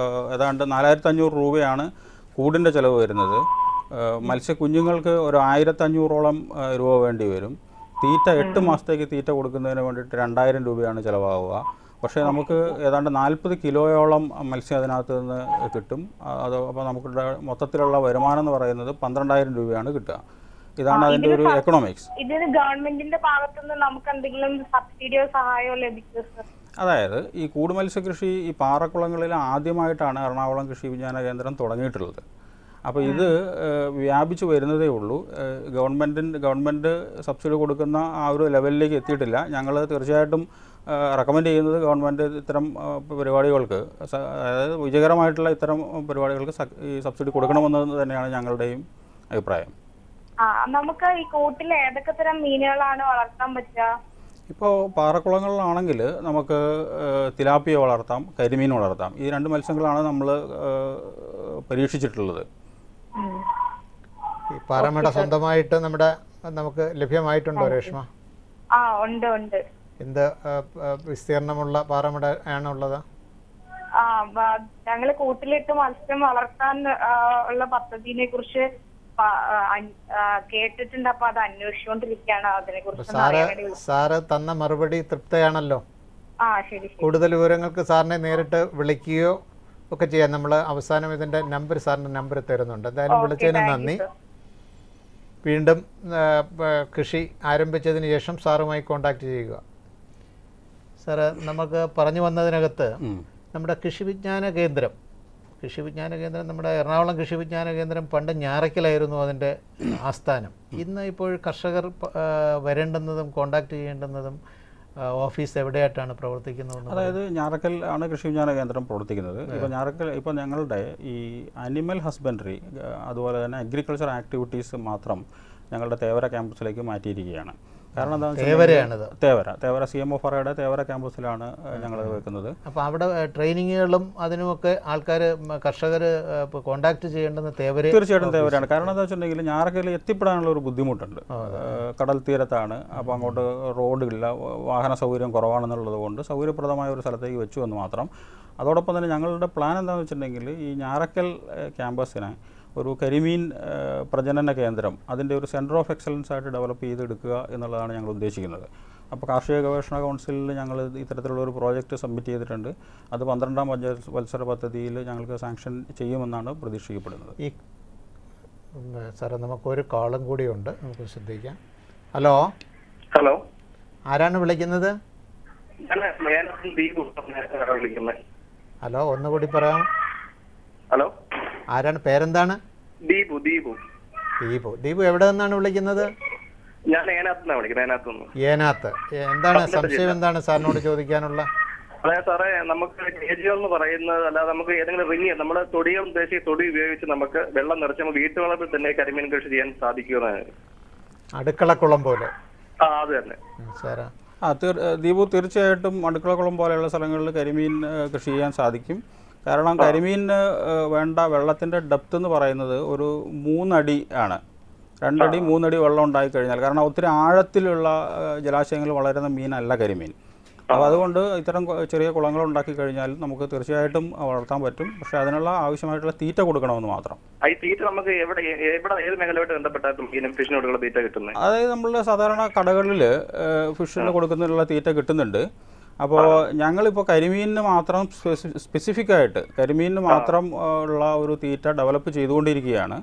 Speaker 2: 4500 രൂപയാണ് കൂടിൻ്റെ ചിലവ് വരുന്നത്. മത്സ്യക്കുഞ്ഞുങ്ങൾക്ക് ഒരു 1500ഓളം രൂപ വേണ്ടി വരും. തീറ്റ 8 മാസത്തേക്ക് തീറ്റ കൊടുക്കുന്നതിന് വേണ്ടിയിട്ട് 2000 രൂപയാണ് ചിലവാകുക. പക്ഷേ നമുക്ക് ഏതാണ്ട് 40 കിലോയോളം മത്സ്യം അതിനകത്ത് നിന്ന് കിട്ടും. അത് അപ്പോൾ നമുക്ക് മൊത്തത്തിലുള്ള വരുമാനം എന്ന് പറയുന്നത് 12000 രൂപയാണ് കിട്ടുക. ഇതാണ് അതിൻ്റെ ഒരു എക്കണോമിക്സ്.
Speaker 3: ഇതിന് ഗവൺമെന്റിന്റെ ഭാഗത്തുനിന്ന് നമുക്ക് എന്തെങ്കിലും സബ്സിഡിയോ സഹായമോ ലഭിക്കും?
Speaker 2: അതായത് ഈ കൂട് മത്സ്യകൃഷി ഈ പാറക്കുളങ്ങളിൽ ആദ്യമായിട്ടാണ് എറണാകുളം കൃഷി വിജ്ഞാന കേന്ദ്രം തുടങ്ങിയിട്ടുള്ളത്. അപ്പോൾ ഇത് വ്യാപിച്ചു വരുന്നതേ ഉള്ളൂ. ഗവൺമെൻറ് സബ്സിഡി കൊടുക്കുന്ന ആ ഒരു ലെവലിലേക്ക് എത്തിയിട്ടില്ല. ഞങ്ങൾ തീർച്ചയായിട്ടും റെക്കമെൻഡ് ചെയ്യുന്നത് ഗവൺമെൻറ് ഇത്തരം പരിപാടികൾക്ക്, അതായത് വിജയകരമായിട്ടുള്ള ഇത്തരം പരിപാടികൾക്ക് ഈ സബ്സിഡി കൊടുക്കണമെന്ന് തന്നെയാണ് ഞങ്ങളുടെയും അഭിപ്രായം.
Speaker 3: നമുക്ക് ഈ കൂട്ടിൽ ഏതൊക്കെ തരം മീനുകളാണ് വളർത്താൻ പറ്റുക?
Speaker 2: ഇപ്പോൾ പാറക്കുളങ്ങളിലാണെങ്കിൽ നമുക്ക് തിലാപ്പിയ വളർത്താം, കരിമീൻ വളർത്താം. ഈ 2 മത്സ്യങ്ങളാണ് നമ്മൾ പരീക്ഷിച്ചിട്ടുള്ളത്.
Speaker 1: ഈ പാറമട സ്വന്തമായിട്ട് നമുക്ക് ലഭ്യമായിട്ടുണ്ടോ രേഷ്മ?
Speaker 3: ഉണ്ട് ഉണ്ട്.
Speaker 1: എന്ത് വിസ്തീർണമുള്ള പാറമട ആണുള്ളത്?
Speaker 3: ഞങ്ങള് കൂട്ടിലിട്ട് മത്സ്യം വളർത്താൻ ഉള്ള പദ്ധതിനെ കുറിച്ച് കേട്ടിട്ടുണ്ട്. അപ്പൊ അത് അന്വേഷിച്ചുകൊണ്ടിരിക്കുകയാണ്. അതിനെ കുറിച്ച്
Speaker 1: സാറ് തന്ന മറുപടി തൃപ്തയാണല്ലോ?
Speaker 3: ശരി.
Speaker 1: കൂടുതൽ വിവരങ്ങൾക്ക് സാറിനെ നേരിട്ട് വിളിക്കുകയോ ഒക്കെ ചെയ്യാം. നമ്മൾ അവസാനം ഇതിന്റെ സാറിന്റെ നമ്പർ തരുന്നുണ്ട്. എന്തായാലും വിളിച്ചതിന് നന്ദി. വീണ്ടും കൃഷി ആരംഭിച്ചതിന് ശേഷം സാറുമായി കോണ്ടാക്ട് ചെയ്യുക. സാറ് നമുക്ക് പറഞ്ഞു വന്നതിനകത്ത് നമ്മുടെ കൃഷി വിജ്ഞാന കേന്ദ്രം നമ്മുടെ എറണാകുളം കൃഷി വിജ്ഞാന കേന്ദ്രം പണ്ട് ഞാറയ്ക്കലായിരുന്നു അതിൻ്റെ ആസ്ഥാനം. ഇന്ന് ഇപ്പോൾ കർഷകർ വരേണ്ടുന്നതും കോണ്ടാക്ട് ചെയ്യേണ്ടുന്നതും ഓഫീസ് എവിടെയായിട്ടാണ് പ്രവർത്തിക്കുന്നത്?
Speaker 2: അതായത് ഞാറക്കൽ ആണ് കൃഷി വിജ്ഞാന കേന്ദ്രം പ്രവർത്തിക്കുന്നത്. ഇപ്പോൾ ഞങ്ങളുടെ ഈ അനിമൽ ഹസ്ബൻഡറി അതുപോലെ തന്നെ അഗ്രികൾച്ചർ ആക്ടിവിറ്റീസ് മാത്രം ഞങ്ങളുടെ തേവര ക്യാമ്പസിലേക്ക് മാറ്റിയിരിക്കുകയാണ്. കാരണം എന്താണെന്ന് തേവര CMOFRയുടെ തേവര ക്യാമ്പസിലാണ് ഞങ്ങൾ വെക്കുന്നത്.
Speaker 1: അപ്പോൾ അവിടെ ട്രെയിനിങ്ങുകളും അതിനുമൊക്കെ കർഷകർ കോണ്ടാക്ട് ചെയ്യേണ്ടുന്ന
Speaker 2: തീർച്ചയായിട്ടും തേവരയാണ്. കാരണം എന്താ വെച്ചിട്ടുണ്ടെങ്കിൽ ഞാറക്കൽ എത്തിപ്പെടാനുള്ള ഒരു ബുദ്ധിമുട്ടുണ്ട്. കടൽ തീരത്താണ്. അപ്പോൾ അങ്ങോട്ട് റോഡില്ല, വാഹന സൗകര്യം കുറവാണെന്നുള്ളത് കൊണ്ട് സൗകര്യപ്രദമായ ഒരു സ്ഥലത്തേക്ക് വെച്ചു എന്ന് മാത്രം. അതോടൊപ്പം തന്നെ ഞങ്ങളുടെ പ്ലാൻ എന്താണെന്ന് വെച്ചിട്ടുണ്ടെങ്കിൽ ഈ ഞാറക്കൽ ക്യാമ്പസിനെ ഒരു കരിമീൻ പ്രജനന കേന്ദ്രം, അതിൻ്റെ ഒരു സെൻറ്റർ ഓഫ് എക്സലൻസ് ആയിട്ട് ഡെവലപ്പ് ചെയ്തെടുക്കുക എന്നുള്ളതാണ് ഞങ്ങൾ ഉദ്ദേശിക്കുന്നത്. അപ്പോൾ കാർഷിക ഗവേഷണ കൗൺസിലിൽ ഞങ്ങൾ ഇത്തരത്തിലുള്ള ഒരു പ്രോജക്റ്റ് സബ്മിറ്റ് ചെയ്തിട്ടുണ്ട്. അത് 12ാം പഞ്ചവത്സര പദ്ധതിയിൽ ഞങ്ങൾക്ക് സാങ്ഷൻ ചെയ്യുമെന്നാണ് പ്രതീക്ഷിക്കപ്പെടുന്നത്.
Speaker 1: സാറേ, നമുക്കൊരു കോളും കൂടിയുണ്ട്, നമുക്ക് ശ്രദ്ധിക്കാം. ഹലോ, ആരാണ് വിളിക്കുന്നത്? ഹലോ, ഒന്നുകൂടി പറയാം.
Speaker 4: ഹലോ,
Speaker 1: ആരാണ്? പേരെന്താണ്?
Speaker 4: ദീപു.
Speaker 1: ദീപു എവിടെ നിന്നാണ് വിളിക്കുന്നത്?
Speaker 4: ഞാൻ ഏനാത്തുനിന്നാണ് വിളിക്കുന്നത്.
Speaker 1: ഏനാത്ത്. എന്താണ് സംശയം? എന്താണ് സാറിനോട് ചോദിക്കാനുള്ള?
Speaker 4: അതായത് സാറേ, നമുക്ക് KGO എന്ന് പറയുന്നത് അല്ലാതെ നമുക്ക് ഏതെങ്കിലും റിങ് നമ്മുടെ തൊടികൾ ദേശീയ തൊടി ഉപയോഗിച്ച് നമുക്ക് വെള്ളം നിറച്ച് വീട്ടുവളപ്പിൽ തന്നെ കരിമീൻ കൃഷി ചെയ്യാൻ സാധിക്കുമെന്നാണ്.
Speaker 1: അടുക്കളക്കുളം പോലെ?
Speaker 4: അത് തന്നെ
Speaker 1: സാറാ.
Speaker 2: ദീപു, തീർച്ചയായിട്ടും അടുക്കളക്കുളം പോലെയുള്ള സ്ഥലങ്ങളിൽ കരിമീൻ കൃഷി ചെയ്യാൻ സാധിക്കും. കാരണം കരിമീനിന് വേണ്ട വെള്ളത്തിൻ്റെ ഡെപ്ത് എന്ന് പറയുന്നത് ഒരു 3 അടി ആണ്. 2 അടി 3 അടി വെള്ളം ഉണ്ടായിക്കഴിഞ്ഞാൽ, കാരണം ഒത്തിരി ആഴത്തിലുള്ള ജലാശയങ്ങളിൽ വളരുന്ന മീനല്ല കരിമീൻ. അപ്പോൾ അതുകൊണ്ട് ഇത്തരം ചെറിയ കുളങ്ങൾ ഉണ്ടാക്കി കഴിഞ്ഞാൽ നമുക്ക് തീർച്ചയായിട്ടും വളർത്താൻ പറ്റും. പക്ഷേ അതിനുള്ള ആവശ്യമായിട്ടുള്ള തീറ്റ കൊടുക്കണമെന്ന് മാത്രം. അതായത് നമ്മളുടെ സാധാരണ കടകളിൽ ഫിഷിന് കൊടുക്കുന്നതിനുള്ള തീറ്റ കിട്ടുന്നുണ്ട്. അപ്പോൾ ഞങ്ങളിപ്പോൾ കരിമീനിന് മാത്രം സ്പെസിഫിക്കായിട്ട് കരിമീനിന് മാത്രം ഉള്ള ഒരു തീറ്റ ഡെവലപ്പ് ചെയ്തുകൊണ്ടിരിക്കുകയാണ്.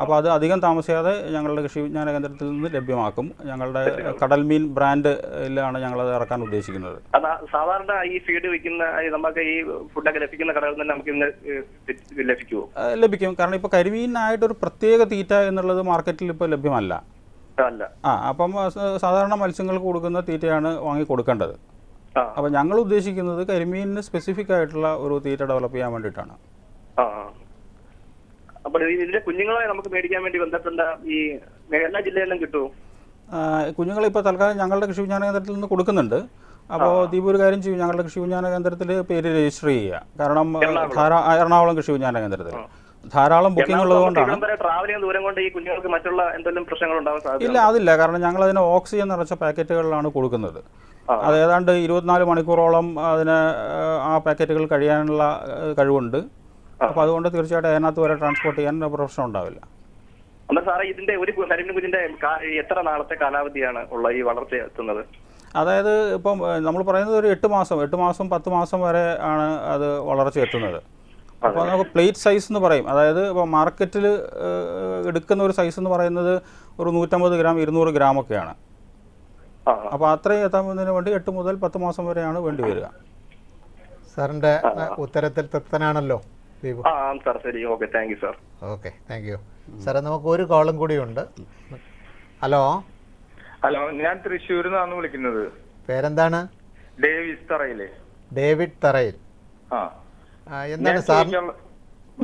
Speaker 2: അപ്പോൾ അത് അധികം താമസിയാതെ ഞങ്ങളുടെ കൃഷി വിജ്ഞാന കേന്ദ്രത്തിൽ നിന്ന് ലഭ്യമാക്കും. ഞങ്ങളുടെ കടൽ മീൻ ബ്രാൻഡിലാണ് ഞങ്ങളത് ഇറക്കാൻ ഉദ്ദേശിക്കുന്നത്.
Speaker 4: സാധാരണ ഈ ഫീഡ് വിൽക്കുന്ന നമുക്ക് ഈ ഫുഡൊക്കെ ലഭിക്കുന്ന കടകളിൽ നിന്ന് നമുക്ക് ഇന്ന് ലഭിക്കുമോ?
Speaker 2: ലഭിക്കും. കാരണം ഇപ്പോൾ കരിമീനായിട്ടൊരു പ്രത്യേക തീറ്റ എന്നുള്ളത് മാർക്കറ്റിൽ ഇപ്പോൾ ലഭ്യമല്ല. അപ്പം സാധാരണ മത്സ്യങ്ങൾക്ക് കൊടുക്കുന്ന തീറ്റയാണ് വാങ്ങി കൊടുക്കേണ്ടത്. അപ്പോൾ ഞങ്ങൾ ഉദ്ദേശിക്കുന്നത് കരിമീനിന് സ്പെസിഫിക് ആയിട്ടുള്ള ഒരു തീറ്റ ഡെവലപ്പ് ചെയ്യാൻ വേണ്ടിയിട്ടാണ്.
Speaker 4: അപ്പോൾ ഇതിന്റെ കുഞ്ഞുങ്ങളെ നമുക്ക് മേടിക്കാൻ വേണ്ടി ബന്ധപ്പെട്ട ഈ എല്ലാ ജില്ലയിലും കിട്ടുമോ?
Speaker 2: കുഞ്ഞുങ്ങൾ ഇപ്പോൾ തൽക്കാലം ഞങ്ങളുടെ കൃഷി വിജ്ഞാന കേന്ദ്രത്തിൽ നിന്ന് കൊടുക്കുന്നുണ്ട്. അപ്പോൾ ദീപ് ഒരു കാര്യം ചെയ്യും, ഞങ്ങളുടെ കൃഷി വിജ്ഞാന കേന്ദ്രത്തിൽ പേര് രജിസ്റ്റർ ചെയ്യുക. കാരണം എറണാകുളം കൃഷി വിജ്ഞാന കേന്ദ്രത്തിൽ ധാരാളം ബുക്കിംഗ് ഉള്ളതുകൊണ്ടാണ്. ഇല്ല, അതില്ല. കാരണം ഞങ്ങൾ അതിന് ഓക്സിജൻ നിറച്ച പാക്കറ്റുകളിലാണ് കൊടുക്കുന്നത്. അത് ഏതാണ്ട് 24 മണിക്കൂറോളം അതിന് ആ പാക്കറ്റുകൾ കഴിയാനുള്ള കഴിവുണ്ട്. അപ്പോൾ അതുകൊണ്ട് തീർച്ചയായിട്ടും അതിനകത്ത് വരെ ട്രാൻസ്പോർട്ട് ചെയ്യാൻ പ്രശ്നം ഉണ്ടാവില്ല.
Speaker 4: ഇതിന്റെ ഒരു കരിമീൻ കുഞ്ഞിന്റെ എത്ര നാളത്തെ കാലാവധിയാണ് ഉള്ള ഈ വളർച്ച എത്തുന്നത്?
Speaker 2: അതായത് ഇപ്പം നമ്മൾ പറയുന്നത് ഒരു 8 മാസം 10 മാസം വരെ ആണ് അത് വളർച്ച എത്തുന്നത്. അപ്പോൾ നമുക്ക് പ്ലേറ്റ് സൈസ് എന്ന് പറയും. അതായത് ഇപ്പോൾ മാർക്കറ്റിൽ എടുക്കുന്ന ഒരു സൈസ് എന്ന് പറയുന്നത് ഒരു 150 ഗ്രാം 200 ഗ്രാം ഒക്കെയാണ്. അപ്പോൾ അത്രയും എത്താൻ വേണ്ടി 8 മുതൽ 10 മാസം വരെയാണ് വേണ്ടി വരിക.
Speaker 1: സാറിൻ്റെ ഉത്തരത്തിൽ തൃപ്തനാണല്ലോ ദീപു?
Speaker 4: ഓക്കെ,
Speaker 1: താങ്ക് യു സാറേ. നമുക്ക് ഒരു കോളും കൂടിയുണ്ട്. ഹലോ,
Speaker 5: ഞാൻ തൃശ്ശൂരിൽ നിന്നാണ് വിളിക്കുന്നത്.
Speaker 1: പേരെന്താണ്? ഡേവിഡ് തറയിൽ. എന്താണ് സാർ?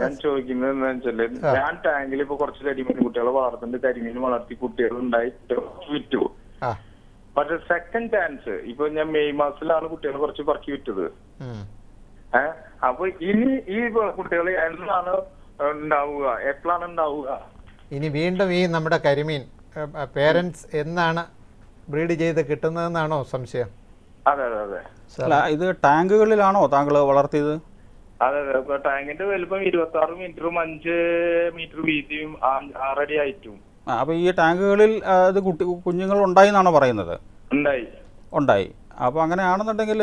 Speaker 5: ഞാൻ ചോദിക്കുന്നത് എന്താ വെച്ചാല്, ഞാൻ ടാങ്കിൽ ഇപ്പൊ കുറച്ച് കരിമീൻ കുട്ടികളെ വളർത്തുന്നുണ്ട്. കരിമീൻ വളർത്തി കുട്ടികൾ ഉണ്ടായി വിറ്റു. പക്ഷെ സെക്കൻഡ് ചാൻസ് ഇപ്പൊ ഞാൻ മെയ് മാസത്തിലാണ് കുട്ടികളെ കുറച്ച് പറക്കി വിറ്റത്. അപ്പൊ ഇനി ഈ കുട്ടികൾ എന്നാണ് ഉണ്ടാവുക, എപ്പോഴാണ് ഉണ്ടാവുക?
Speaker 1: ഇനി വീണ്ടും ഈ നമ്മുടെ കരിമീൻ പേരൻസ് എന്നാണ് ബ്രീഡ് ചെയ്ത് കിട്ടുന്നതെന്നാണോ സംശയം?
Speaker 5: അതെ അതെ അതെ.
Speaker 2: അല്ല, ഇത് ടാങ്കുകളിലാണോ താങ്കൾ വളർത്തിയത്?
Speaker 5: അതെ അതെ. ഇപ്പൊ ടാങ്കിന്റെ വലുപ്പം 26 മീറ്ററും 5 മീറ്റർ വീതിയും 6 അടി ഹൈറ്റും.
Speaker 2: അപ്പൊ ഈ ടാങ്കുകളിൽ അത് കുഞ്ഞുങ്ങൾ ഉണ്ടായി എന്നാണോ പറയുന്നത്? ഉണ്ടായി. അപ്പോൾ അങ്ങനെയാണെന്നുണ്ടെങ്കിൽ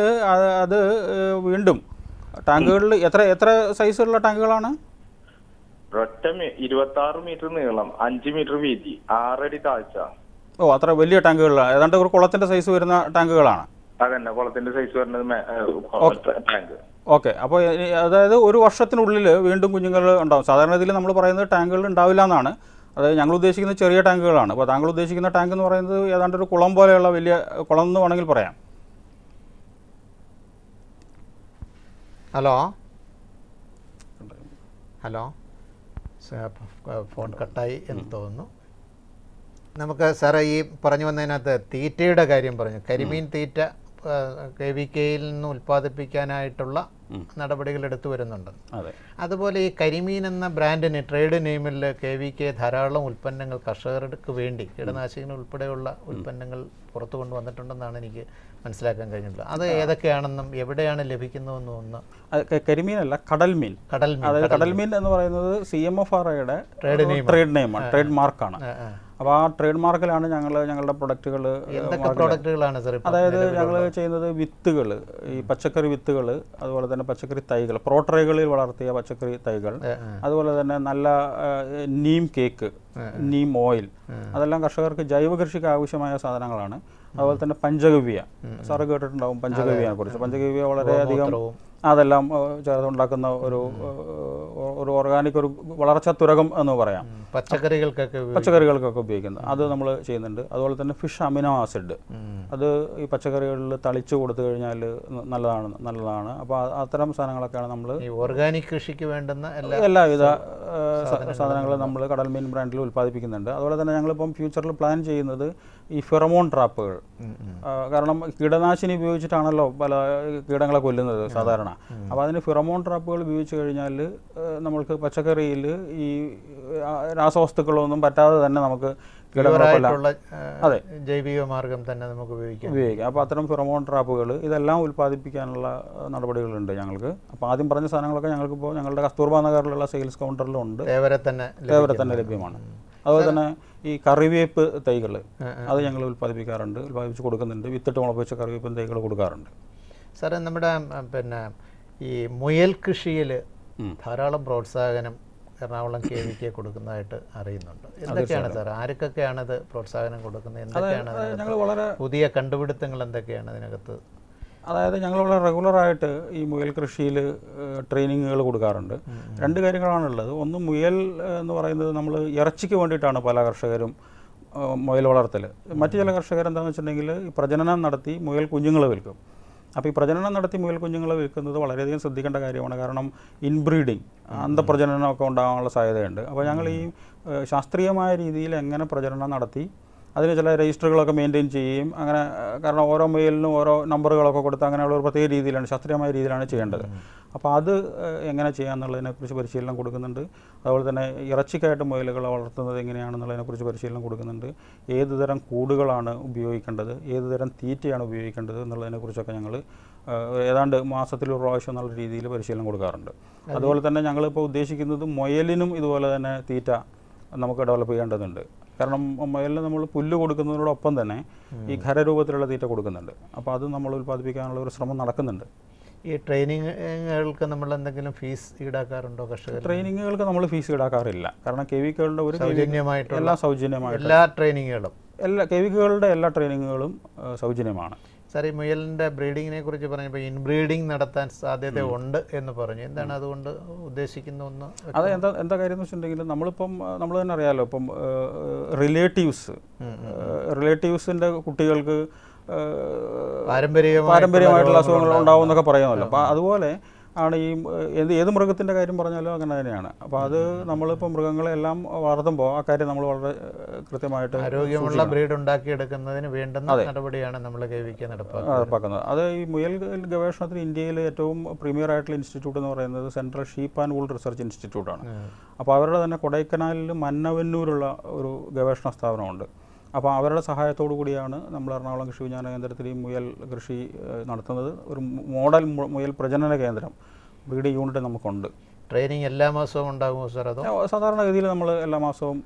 Speaker 2: അത് വീണ്ടും ടാങ്കുകളിൽ എത്ര സൈസുള്ള ടാങ്കുകളാണ്?
Speaker 5: 26 മീറ്റർ നീളം, 5 മീറ്റർ വീതി, 6 അടി താഴ്ച.
Speaker 2: ഓ, അത്ര വലിയ ടാങ്കുകളാണ്. ഏതാണ്ട് ഒരു കുളത്തിന്റെ സൈസ് വരുന്ന ടാങ്കുകളാണ്.
Speaker 5: അതന്നെ, കുളത്തിന്റെ സൈസ് വരുന്നത് ടാങ്ക്.
Speaker 2: ഓക്കെ. അപ്പോൾ അതായത് ഒരു വർഷത്തിനുള്ളിൽ വീണ്ടും കുഞ്ഞുങ്ങൾ ഉണ്ടാവും. സാധാരണ ഇതിൽ നമ്മൾ പറയുന്നത് ടാങ്കുകൾ ഉണ്ടാവില്ല എന്നാണ്. അതായത് ഞങ്ങൾ ഉദ്ദേശിക്കുന്നത് ചെറിയ ടാങ്കുകളാണ്. അപ്പോൾ താങ്കൾ ഉദ്ദേശിക്കുന്ന ടാങ്ക് എന്ന് പറയുന്നത് ഏതാണ്ട് ഒരു കുളം പോലെയുള്ള വലിയ കുളം എന്ന് വേണമെങ്കിൽ പറയാം.
Speaker 1: ഹലോ ഫോൺ കട്ടായി എന്ന് തോന്നുന്നു. നമുക്ക് സാറേ ഈ പറഞ്ഞു വന്നതിനകത്ത് തീറ്റയുടെ കാര്യം പറഞ്ഞു. കരിമീൻ തീറ്റ KVKയിൽ നിന്ന് ഉൽപ്പാദിപ്പിക്കാനായിട്ടുള്ള നടപടികൾ എടുത്തു വരുന്നുണ്ട്. അതുപോലെ ഈ കരിമീൻ എന്ന ബ്രാൻഡിന് ട്രേഡ് നെയിമിൽ KVK ധാരാളം ഉൽപ്പന്നങ്ങൾ കർഷകർക്ക് വേണ്ടി കീടനാശിനികൾ ഉൾപ്പെടെയുള്ള ഉൽപ്പന്നങ്ങൾ പുറത്തു കൊണ്ടുവന്നിട്ടുണ്ടെന്നാണ് എനിക്ക് മനസ്സിലാക്കാൻ കഴിഞ്ഞിട്ടുള്ളത്. അത് ഏതൊക്കെയാണെന്നും എവിടെയാണ് ലഭിക്കുന്നതെന്നും ഒന്ന്.
Speaker 2: കരിമീനല്ല, കടൽമീൻ. അതായത് കടൽമീൻ എന്ന് പറയുന്നത് CMFRAയുടെ ട്രേഡ് മാർക്കാണ്. അപ്പോൾ ആ ട്രേഡ് മാർക്കിലാണ് ഞങ്ങളുടെ പ്രൊഡക്റ്റുകൾ. അതായത് ഞങ്ങൾ ചെയ്യുന്നത് വിത്തുകൾ, ഈ പച്ചക്കറി വിത്തുകൾ, അതുപോലെ തന്നെ പച്ചക്കറി തൈകൾ, പ്രോട്രേകളിൽ വളർത്തിയ പച്ചക്കറി തൈകൾ, അതുപോലെ തന്നെ നല്ല നീം കേക്ക്, നീം ഓയിൽ, അതെല്ലാം കർഷകർക്ക് ജൈവ കൃഷിക്ക് ആവശ്യമായ സാധനങ്ങളാണ്. അതുപോലെ തന്നെ പഞ്ചഗവ്യ, സാറ് കേട്ടിട്ടുണ്ടാവും പഞ്ചഗവ്യയെ കുറിച്ച്. പഞ്ചഗവ്യ വളരെയധികം അതെല്ലാം ചേർത്തുണ്ടാക്കുന്ന ഒരു ഓർഗാനിക് ഒരു വളർച്ചാ തുരകം എന്ന് പറയാം. പച്ചക്കറികൾക്കൊക്കെ ഉപയോഗിക്കുന്നത് അത് നമ്മൾ ചെയ്യുന്നുണ്ട്. അതുപോലെ തന്നെ ഫിഷ് അമിനോ ആസിഡ്, അത് ഈ പച്ചക്കറികളിൽ തളിച്ചു കൊടുത്തു കഴിഞ്ഞാൽ നല്ലതാണ്. അപ്പോൾ അത്തരം സാധനങ്ങളൊക്കെയാണ് നമ്മൾ
Speaker 1: ഓർഗാനിക് കൃഷിക്ക് വേണ്ടുന്ന
Speaker 2: എല്ലാവിധ സാധനങ്ങളും നമ്മൾ കടൽമീൻ ബ്രാൻഡിൽ ഉൽപ്പാദിപ്പിക്കുന്നുണ്ട്. അതുപോലെ തന്നെ ഞങ്ങളിപ്പം ഫ്യൂച്ചറിൽ പ്ലാൻ ചെയ്യുന്നത് ഈ ഫെറമോൺ ട്രാപ്പുകൾ. കാരണം കീടനാശിനി ഉപയോഗിച്ചിട്ടാണല്ലോ പല കീടങ്ങളെ കൊല്ലുന്നത് സാധാരണ. അപ്പോൾ അതിന് ഫെറമോൺ ട്രാപ്പുകൾ ഉപയോഗിച്ച് കഴിഞ്ഞാൽ നമ്മൾക്ക് പച്ചക്കറിയിൽ ഈ രാസവസ്തുക്കളൊന്നും പറ്റാതെ തന്നെ നമുക്ക്
Speaker 1: അതെ ജൈവിക മാർഗം തന്നെ നമുക്ക് ഉപയോഗിക്കാം.
Speaker 2: അപ്പോൾ അത്തരം ഫെറമോൺ ട്രാപ്പുകൾ ഇതെല്ലാം ഉൽപ്പാദിപ്പിക്കാനുള്ള നടപടികളുണ്ട് ഞങ്ങൾക്ക്. അപ്പോൾ ആദ്യം പറഞ്ഞ സാധനങ്ങളൊക്കെ ഞങ്ങൾക്കിപ്പോൾ ഞങ്ങളുടെ കസ്തൂർബ നഗറിലുള്ള സെയിൽസ് കൗണ്ടറിലുണ്ട്, തേവരെ തന്നെ ലഭ്യമാണ്. അതുപോലെ തന്നെ ഈ കറിവേപ്പ് തൈകൾ അത് ഞങ്ങൾ ഉൽപ്പാദിപ്പിച്ച് കൊടുക്കുന്നുണ്ട്. വിത്തിട്ട് മുളപ്പിച്ച കറിവേപ്പ് തൈകൾ കൊടുക്കാറുണ്ട്.
Speaker 1: സാറേ, നമ്മുടെ പിന്നെ ഈ മുയൽ കൃഷിയിൽ ധാരാളം പ്രോത്സാഹനം എറണാകുളം KVK കൊടുക്കുന്നതായിട്ട് അറിയുന്നുണ്ട്. എന്തൊക്കെയാണ് സാർ, ആർക്കൊക്കെയാണ് ഇത് പ്രോത്സാഹനം കൊടുക്കുന്നത്? എന്തൊക്കെയാണ് പുതിയ കണ്ടുപിടുത്തങ്ങൾ എന്തൊക്കെയാണ് അതിനകത്ത്?
Speaker 2: അതായത് ഞങ്ങൾ വളരെ റെഗുലറായിട്ട് ഈ മുയൽ കൃഷിയിൽ ട്രെയിനിങ്ങുകൾ കൊടുക്കാറുണ്ട്. രണ്ട് കാര്യങ്ങളാണുള്ളത്. ഒന്ന്, മുയൽ എന്ന് പറയുന്നത് നമ്മൾ ഇറച്ചിക്ക് വേണ്ടിയിട്ടാണ് പല കർഷകരും മുയൽ വളർത്തൽ. മറ്റു ചില കർഷകർ എന്താണെന്ന് വെച്ചിട്ടുണ്ടെങ്കിൽ ഈ പ്രജനനം നടത്തി മുയൽ കുഞ്ഞുങ്ങളെ വിൽക്കും. അപ്പോൾ ഈ പ്രജനനം നടത്തി മുയൽ കുഞ്ഞുങ്ങളെ വിൽക്കുന്നത് വളരെയധികം ശ്രദ്ധിക്കേണ്ട കാര്യമാണ്. കാരണം ഇൻബ്രീഡിങ്, അന്തഃപ്രജനനമൊക്കെ ഉണ്ടാകാനുള്ള സാധ്യതയുണ്ട്. അപ്പോൾ ഞങ്ങൾ ഈ ശാസ്ത്രീയമായ രീതിയിൽ എങ്ങനെ പ്രജനനം നടത്തി അതിന് ചില രജിസ്റ്ററുകളൊക്കെ മെയിൻറ്റെയിൻ ചെയ്യുകയും അങ്ങനെ, കാരണം ഓരോ മുയലിനും ഓരോ നമ്പറുകളൊക്കെ കൊടുത്ത് അങ്ങനെയുള്ള ഒരു പ്രത്യേക രീതിയിലാണ്, ശാസ്ത്രീയമായ രീതിയിലാണ് ചെയ്യേണ്ടത്. അപ്പോൾ അത് എങ്ങനെ ചെയ്യാമെന്നുള്ളതിനെക്കുറിച്ച് പരിശീലനം കൊടുക്കുന്നുണ്ട്. അതുപോലെ തന്നെ ഇറച്ചിക്കായിട്ട് മുയലുകളെ വളർത്തുന്നത് എങ്ങനെയാണെന്നുള്ളതിനെക്കുറിച്ച് പരിശീലനം കൊടുക്കുന്നുണ്ട്. ഏത് തരം കൂടുകളാണ് ഉപയോഗിക്കേണ്ടത്, ഏത് തരം തീറ്റയാണ് ഉപയോഗിക്കേണ്ടത് എന്നുള്ളതിനെക്കുറിച്ചൊക്കെ ഞങ്ങൾ ഏതാണ്ട് മാസത്തിലൊരു പ്രാവശ്യം എന്നുള്ള രീതിയിൽ പരിശീലനം കൊടുക്കാറുണ്ട്. അതുപോലെ തന്നെ ഞങ്ങളിപ്പോൾ ഉദ്ദേശിക്കുന്നത് മുയലിനും ഇതുപോലെ തന്നെ തീറ്റ നമുക്ക് ഡെവലപ്പ് ചെയ്യേണ്ടതുണ്ട്. കാരണം മുയലിന് നമ്മൾ പുല്ല് കൊടുക്കുന്നതിനോടൊപ്പം തന്നെ ഈ ഖരരൂപത്തിലുള്ള തീറ്റ കൊടുക്കുന്നുണ്ട്. അപ്പോൾ അത് നമ്മൾ ഉൽപ്പാദിപ്പിക്കാനുള്ള ഒരു ശ്രമം നടക്കുന്നുണ്ട്.
Speaker 1: ഈ ട്രെയിനിങ്ങുകൾക്ക് നമ്മൾ എന്തെങ്കിലും ഫീസ് ഈടാക്കാറുണ്ടോ കർഷകർ?
Speaker 2: ട്രെയിനിങ്ങുകൾക്ക് നമ്മൾ ഫീസ് ഈടാക്കാറില്ല. കാരണം KVKകളുടെ ഒരു
Speaker 1: എല്ലാം സൗജന്യമായിട്ട് എല്ലാ ട്രെയിനിങ്ങുകളും
Speaker 2: KVKകളുടെ എല്ലാ ട്രെയിനിങ്ങുകളും സൗജന്യമാണ്.
Speaker 1: സാർ, ഈ മുയലിൻ്റെ ബ്രീഡിങ്ങിനെ കുറിച്ച് പറഞ്ഞപ്പോൾ ഇൻബ്രീഡിങ് നടത്താൻ സാധ്യത ഉണ്ട് എന്ന് പറഞ്ഞു. എന്താണ് അതുകൊണ്ട് ഉദ്ദേശിക്കുന്ന ഒന്ന്?
Speaker 2: അത് എന്താ കാര്യം എന്ന് വെച്ചിട്ടുണ്ടെങ്കിൽ നമ്മൾ തന്നെ അറിയാമല്ലോ, ഇപ്പം റിലേറ്റീവ്സിൻ്റെ കുട്ടികൾക്ക് പാരമ്പര്യമായിട്ടുള്ള അസുഖങ്ങൾ ഉണ്ടാവും എന്നൊക്കെ പറയുമല്ലോ. അപ്പോൾ അതുപോലെ ആണ് ഈ ഏത് മൃഗത്തിൻ്റെ കാര്യം പറഞ്ഞാലും അങ്ങനെ തന്നെയാണ്. അപ്പോൾ അത് നമ്മളിപ്പോൾ മൃഗങ്ങളെല്ലാം വളർത്തുമ്പോൾ ആ കാര്യം നമ്മൾ വളരെ കൃത്യമായിട്ട്
Speaker 1: ആരോഗ്യമുള്ള ബ്രീഡ് ഉണ്ടാക്കിയെടുക്കുന്നതിന് വേണ്ടുന്ന നടപടിയാണ് നമ്മൾ KVK നടപ്പാക്കുന്നത്.
Speaker 2: അത് ഈ മുയൽ ഗവേഷണത്തിന് ഇന്ത്യയിൽ ഏറ്റവും പ്രീമിയർ ആയിട്ടുള്ള ഇൻസ്റ്റിറ്റ്യൂട്ട് എന്ന് പറയുന്നത് central sheep and wool research ഇൻസ്റ്റിറ്റ്യൂട്ടാണ്. അപ്പോൾ അവരുടെ തന്നെ കൊടൈക്കനാലിൽ മന്നവന്നൂരുള്ള ഒരു ഗവേഷണ സ്ഥാപനമുണ്ട്. അപ്പോൾ അവരുടെ സഹായത്തോടു കൂടിയാണ് നമ്മൾ എറണാകുളം കൃഷി വിജ്ഞാന കേന്ദ്രത്തിൽ ഈ മുയൽ കൃഷി നടത്തുന്നത്. ഒരു മോഡൽ മുയൽ പ്രജനന കേന്ദ്രം ബ്രീഡിംഗ് യൂണിറ്റ് നമുക്കുണ്ട്.
Speaker 1: ട്രെയിനിങ് എല്ലാ മാസവും ഉണ്ടാകുമോ സാർ? അതോ
Speaker 2: സാധാരണഗതിയിൽ നമ്മൾ എല്ലാ മാസവും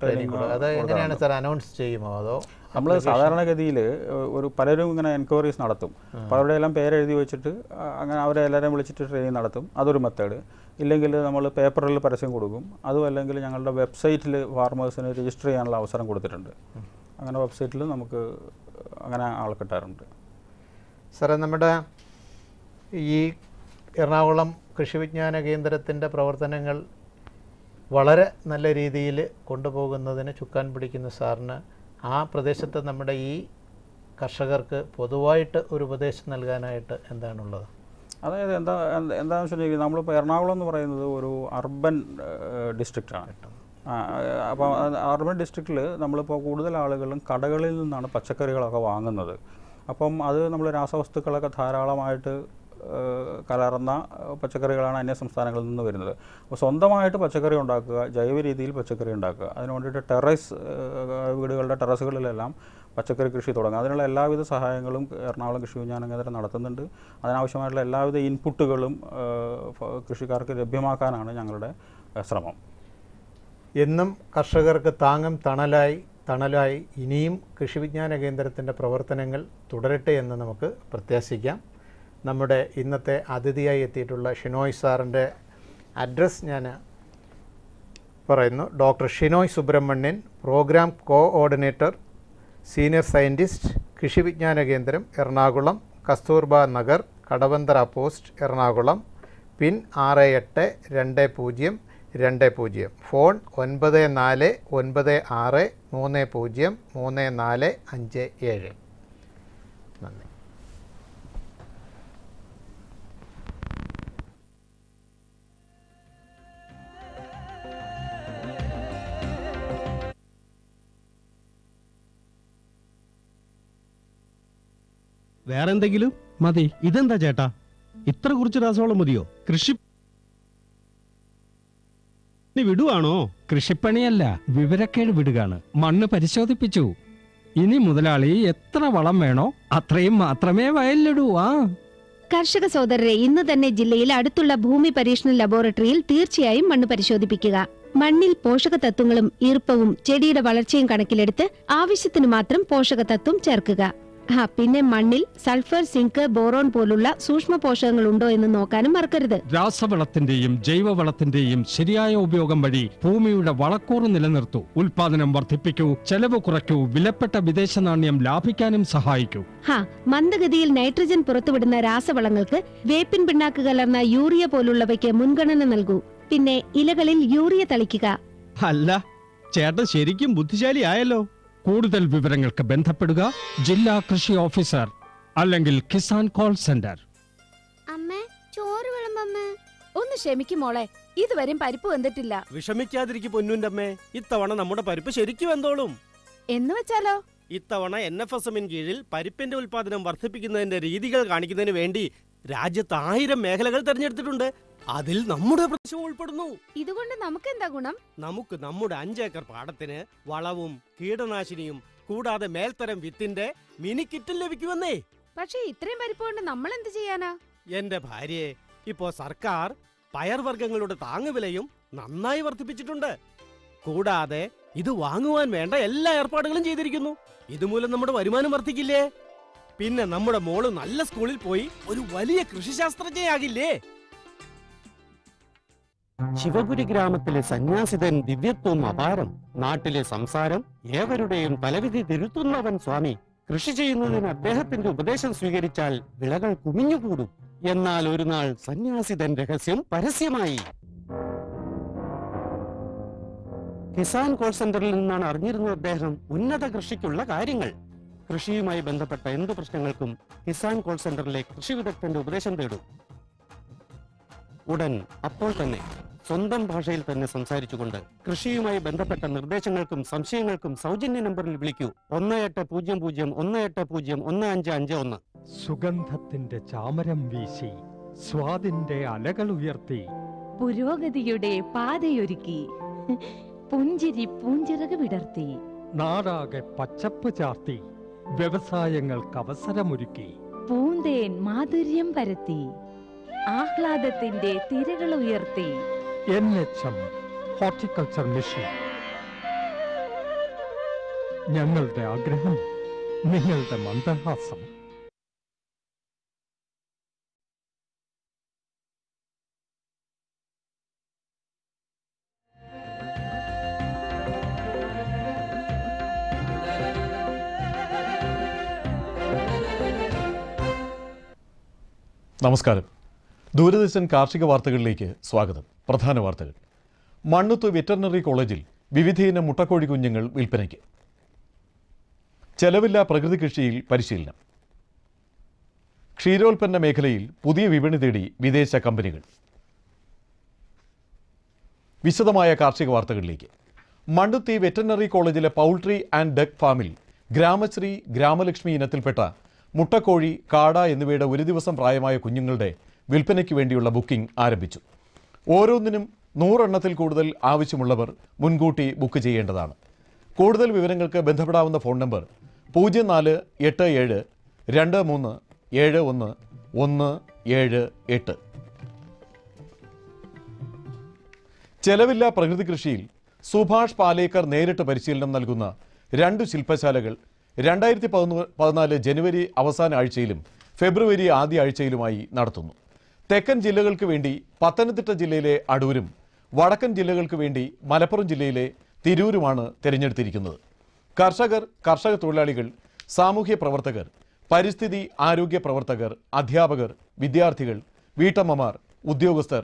Speaker 2: ട്രെയിനിങ്
Speaker 1: അത് എങ്ങനെയാണ് സാർ, അനൗൺസ് ചെയ്യുമോ അതോ?
Speaker 2: നമ്മൾ സാധാരണഗതിയിൽ പലരും ഇങ്ങനെ എൻക്വയറീസ് നടത്തും. അപ്പോൾ അവരുടെ എല്ലാം പേരെഴുതി വെച്ചിട്ട് അങ്ങനെ അവരെ എല്ലാവരെയും വിളിച്ചിട്ട് ട്രെയിനിങ് നടത്തും. അതൊരു മെത്തേഡ്. ഇല്ലെങ്കിൽ നമ്മൾ പേപ്പറിൽ പരസ്യം കൊടുക്കും. അതും അല്ലെങ്കിൽ ഞങ്ങളുടെ വെബ്സൈറ്റിൽ ഫാർമേഴ്സിന് രജിസ്റ്റർ ചെയ്യാനുള്ള അവസരം കൊടുത്തിട്ടുണ്ട്. അങ്ങനെ വെബ്സൈറ്റിൽ നമുക്ക് അങ്ങനെ ആൾ കിട്ടാറുണ്ട്.
Speaker 1: സാറേ, നമ്മുടെ ഈ എറണാകുളം കൃഷി വിജ്ഞാന കേന്ദ്രത്തിൻ്റെ പ്രവർത്തനങ്ങൾ വളരെ നല്ല രീതിയിൽ കൊണ്ടുപോകുന്നതിന് ചുക്കാൻ പിടിക്കുന്ന സാറിന് ആ പ്രദേശത്ത് നമ്മുടെ ഈ കർഷകർക്ക് പൊതുവായിട്ട് ഒരു ഉപദേശം നൽകാനായിട്ട് എന്താണുള്ളത്?
Speaker 2: അതായത് എന്താണെന്ന് വെച്ചിട്ടുണ്ടെങ്കിൽ നമ്മളിപ്പോൾ എറണാകുളം എന്ന് പറയുന്നത് ഒരു അർബൻ ഡിസ്ട്രിക്റ്റാണ്. അപ്പോൾ അർബൻ ഡിസ്ട്രിക്റ്റിൽ നമ്മളിപ്പോൾ കൂടുതൽ ആളുകളും കടകളിൽ നിന്നാണ് പച്ചക്കറികളൊക്കെ വാങ്ങുന്നത്. അപ്പം അത് നമ്മൾ രാസവസ്തുക്കളൊക്കെ ധാരാളമായിട്ട് കലർന്ന പച്ചക്കറികളാണ് അന്യ സംസ്ഥാനങ്ങളിൽ നിന്ന് വരുന്നത്. അപ്പോൾ സ്വന്തമായിട്ട് പച്ചക്കറി ഉണ്ടാക്കുക, ജൈവ രീതിയിൽ പച്ചക്കറി ഉണ്ടാക്കുക, അതിന് വേണ്ടിയിട്ട് വീടുകളുടെ ടെറസുകളിലെല്ലാം പച്ചക്കറി കൃഷി തുടങ്ങുക. അതിനുള്ള എല്ലാവിധ സഹായങ്ങളും എറണാകുളം കൃഷി വിജ്ഞാന കേന്ദ്രം നടത്തുന്നുണ്ട്. അതിനാവശ്യമായിട്ടുള്ള എല്ലാവിധ ഇൻപുട്ടുകളും കൃഷിക്കാർക്ക് ലഭ്യമാക്കാനാണ് ഞങ്ങളുടെ ശ്രമം.
Speaker 1: എന്നും കർഷകർക്ക് താങ്ങും തണലായി ഇനിയും കൃഷി വിജ്ഞാന കേന്ദ്രത്തിൻ്റെ പ്രവർത്തനങ്ങൾ തുടരട്ടെ എന്ന് നമുക്ക് പ്രത്യാശിക്കാം. നമ്മുടെ ഇന്നത്തെ അതിഥിയായി എത്തിയിട്ടുള്ള ഷിനോയ് സാറിൻ്റെ അഡ്രസ്സ് ഞാൻ പറയുന്നു. Doctor Shinoy Subrahmanyan, programme coordinator, senior scientist, Krishi Vigyan Kendra, Ernakulam, Kasturba Nagar, Kadavanthra post, Ernakulam. Pin 682020. Phone 9496303457. നന്ദി.
Speaker 6: വേറെന്തെങ്കിലും മതി? ഇതെന്താ ചേട്ടാ, ഇത്ര കുറച്ച് രാസവളം മതിയോ? കൃഷി വിടുവാണോ?
Speaker 7: കൃഷിപ്പണിയല്ല, വിവരക്കേട് വിടുകയാണ്. മണ്ണ് പരിശോധിപ്പിച്ചു. ഇനി മുതലാളി എത്ര വളം വേണോ അത്രയും മാത്രമേ വയലിലിടൂ.
Speaker 8: കർഷക സോദരരെ, ഇന്ന് തന്നെ ജില്ലയിൽ അടുത്തുള്ള ഭൂമി പരീക്ഷണ ലബോറട്ടറിയിൽ തീർച്ചയായും മണ്ണ് പരിശോധിപ്പിക്കുക. മണ്ണിൽ പോഷക തത്വങ്ങളും ഈർപ്പവും ചെടിയുടെ വളർച്ചയും കണക്കിലെടുത്ത് ആവശ്യത്തിന് മാത്രം പോഷക തത്വം ചേർക്കുക. പിന്നെ മണ്ണിൽ സൾഫർ, സിങ്ക്, ബോറോൺ പോലുള്ള സൂക്ഷ്മ പോഷകങ്ങൾ ഉണ്ടോ എന്ന് നോക്കാനും മറക്കരുത്.
Speaker 7: രാസവളത്തിന്റെയും ജൈവവളത്തിന്റെയും ശരിയായ ഉപയോഗം വഴി ഭൂമിയുടെ വളക്കൂറ് നിലനിർത്തൂ, ഉൽപാദനം വർദ്ധിപ്പിക്കൂ, ചെലവ് കുറയ്ക്കൂ, വിലപ്പെട്ട വിദേശ നാണ്യം ലാഭിക്കാനും സഹായിക്കൂ.
Speaker 8: മന്ദഗതിയിൽ നൈട്രജൻ പുറത്തുവിടുന്ന രാസവളങ്ങൾക്ക് വേപ്പിൻ പിണ്ണാക്ക് കലർന്ന യൂറിയ പോലുള്ളവയ്ക്ക് മുൻഗണന നൽകൂ. പിന്നെ ഇലകളിൽ യൂറിയ തളിക്കുക.
Speaker 6: അല്ല, ചേട്ടൻ ശരിക്കും ബുദ്ധിശാലിയായല്ലോ.
Speaker 7: കൂടുതൽ വിവരങ്ങൾക്ക് ബന്ധപ്പെടുക ജില്ലാ കൃഷി ഓഫീസർ അല്ലെങ്കിൽ കിസാൻ കോൾ സെന്റർ.
Speaker 9: അമ്മേ, ചോറ് വിളമ്പമ്മേ.
Speaker 10: ഒന്ന് ക്ഷമിക്കും മോളെ, ഇതുവരെയും പരിപ്പ് വെന്തിട്ടില്ല.
Speaker 11: വിഷമിക്കാതിരിക്കും പൊന്നുന്റെ അമ്മേ, ഇത്തവണ നമ്മുടെ പരിപ്പ് ശരിക്കും വെന്തോളും.
Speaker 10: എന്ന് വെച്ചാലോ?
Speaker 11: ഇത്തവണ NFSM കീഴിൽ പരിപ്പിന്റെ ഉൽപാദനം വർദ്ധിപ്പിക്കുന്നതിന്റെ രീതികൾ കാണിക്കുന്നതിന് വേണ്ടി രാജ്യത്ത് 1000 മേഖലകൾ തെരഞ്ഞെടുത്തിട്ടുണ്ട്. അതിൽ നമ്മുടെ പ്രദേശം ഉൾപ്പെടുന്നു.
Speaker 10: ഇതുകൊണ്ട് നമുക്ക് എന്താ ഗുണം?
Speaker 11: നമുക്ക് നമ്മുടെ 5 ഏക്കർ പാടത്തിന് വളവും കീടനാശിനിയും കൂടാതെ മേൽത്തരം വിത്തിന്റെ മിനി കിറ്റും ലഭിക്കുമെന്നേ.
Speaker 10: പക്ഷേ ഇത്രയും പരിപ്പ് കൊണ്ട് നമ്മൾ എന്ത് ചെയ്യാനാ?
Speaker 11: എന്റെ ഭാര്യയെ, ഇപ്പോ സർക്കാർ പയർവർഗ്ഗങ്ങളുടെ താങ്ങുവിലയും നന്നായി വർദ്ധിപ്പിച്ചിട്ടുണ്ട്. കൂടാതെ ഇത് വാങ്ങുവാൻ വേണ്ട എല്ലാ ഏർപ്പാടുകളും ചെയ്തിരിക്കുന്നു. ഇതുമൂലം നമ്മുടെ വരുമാനം വർദ്ധിക്കില്ലേ? പിന്നെ നമ്മുടെ മോള് നല്ല സ്കൂളിൽ പോയി ഒരു വലിയ കൃഷിശാസ്ത്രജ്ഞയാകില്ലേ?
Speaker 12: ശിവപുരി ഗ്രാമത്തിലെ സന്യാസിതൻ ദിവ്യത്വം അപാരം. നാട്ടിലെ സംസാരം ഏവരുടെയും തലവിധി തിരുത്തുന്നവൻ സ്വാമി. കൃഷി ചെയ്യുന്നതിന് അദ്ദേഹത്തിന്റെ ഉപദേശം സ്വീകരിച്ചാൽ വിളകൾ കുമിഞ്ഞുകൂടും. എന്നാൽ ഒരു നാൾ സന്യാസിതൻ രഹസ്യം പരസ്യമായി. കിസാൻ കോൾ സെന്ററിൽ നിന്നാണ് അറിഞ്ഞിരുന്നത് അദ്ദേഹം ഉന്നത കൃഷിക്കുള്ള കാര്യങ്ങൾ. കൃഷിയുമായി ബന്ധപ്പെട്ട എന്ത് പ്രശ്നങ്ങൾക്കും കിസാൻ കോൾ സെന്ററിലെ കൃഷി വിദഗ്ധന്റെ ഉപദേശം തേടും. ഉടൻ അപ്പോൾ തന്നെ സ്വന്തം ഭാഷയിൽ തന്നെ സംസാരിച്ചുകൊണ്ട് കൃഷിയുമായി ബന്ധപ്പെട്ട നിർദ്ദേശങ്ങൾക്കും സംശയങ്ങൾക്കും സൗജന്യ നമ്പറിൽ വിളിക്കൂ 1800
Speaker 7: സുഗന്ധത്തിന്റെ ചാമരം വീശി സ്വാദിന്റെ അലകൾ ഉയർത്തി
Speaker 13: പുരോഗതിയുടെ പാതയൊരുക്കി പുഞ്ചിരി പൂഞ്ചിറക് വിടർത്തി
Speaker 7: നാടാകെ പച്ചപ്പ് ചാർത്തി വ്യവസായങ്ങൾക്ക് അവസരമൊരുക്കി
Speaker 13: പൂന്തേൻ മാധുര്യം പരത്തി ആഹ്ലാദത്തിന്റെ തിരകൾ ഉയർത്തി
Speaker 7: NHM ഹോർട്ടിക്കൾച്ചർ മിഷൻ. ഞങ്ങളുടെ ആഗ്രഹം നിങ്ങളുടെ മന്ദഹാസം.
Speaker 14: നമസ്കാരം. ദൂരദർശൻ കാർഷിക വാർത്തകളിലേക്ക് സ്വാഗതം. പ്രധാന വാർത്തകൾ. മണ്ണുത്ത് വെറ്ററിനറി കോളേജിൽ വിവിധയിനം മുട്ടക്കോഴി കുഞ്ഞുങ്ങൾ വിൽപ്പനയ്ക്ക്. ചെലവില്ലാ പ്രകൃതി കൃഷിയിൽ പരിശീലനം. ക്ഷീരോൽപ്പന്ന മേഖലയിൽ പുതിയ വിപണി തേടി വിദേശ കമ്പനികൾ. വിശദമായ കാർഷിക വാർത്തകളിലേക്ക്. മണ്ണുത്തി വെറ്ററിനറി കോളേജിലെ പൗൾട്രി ആൻഡ് ഡക്ക് ഫാമിൽ ഗ്രാമശ്രീ ഗ്രാമലക്ഷ്മി ഇനത്തിൽപ്പെട്ട മുട്ടക്കോഴി, കാട എന്നിവയുടെ ഒരു ദിവസം പ്രായമായ കുഞ്ഞുങ്ങളുടെ വിൽപ്പനയ്ക്ക് വേണ്ടിയുള്ള ബുക്കിംഗ് ആരംഭിച്ചു. ഓരോന്നിനും 100 എണ്ണത്തിൽ കൂടുതൽ ആവശ്യമുള്ളവർ മുൻകൂട്ടി ബുക്ക് ചെയ്യേണ്ടതാണ്. കൂടുതൽ വിവരങ്ങൾക്ക് ബന്ധപ്പെടാവുന്ന ഫോൺ നമ്പർ 048723717178. ചെലവില്ലാ പ്രകൃതി കൃഷിയിൽ സുഭാഷ് പാലേക്കർ നേരിട്ട് പരിശീലനം നൽകുന്ന 2 ശില്പശാലകൾ 2014 ജനുവരി അവസാന ആഴ്ചയിലും ഫെബ്രുവരി ആദ്യ ആഴ്ചയിലുമായി നടത്തുന്നു. തെക്കൻ ജില്ലകൾക്ക് വേണ്ടി പത്തനംതിട്ട ജില്ലയിലെ അടൂരും വടക്കൻ ജില്ലകൾക്ക് വേണ്ടി മലപ്പുറം ജില്ലയിലെ തിരൂരുമാണ് തിരഞ്ഞെടുത്തിരിക്കുന്നത്. കർഷകർ, കർഷക തൊഴിലാളികൾ, സാമൂഹ്യ പ്രവർത്തകർ, പരിസ്ഥിതി ആരോഗ്യ പ്രവർത്തകർ, അധ്യാപകർ, വിദ്യാർത്ഥികൾ, വീട്ടമ്മമാർ, ഉദ്യോഗസ്ഥർ,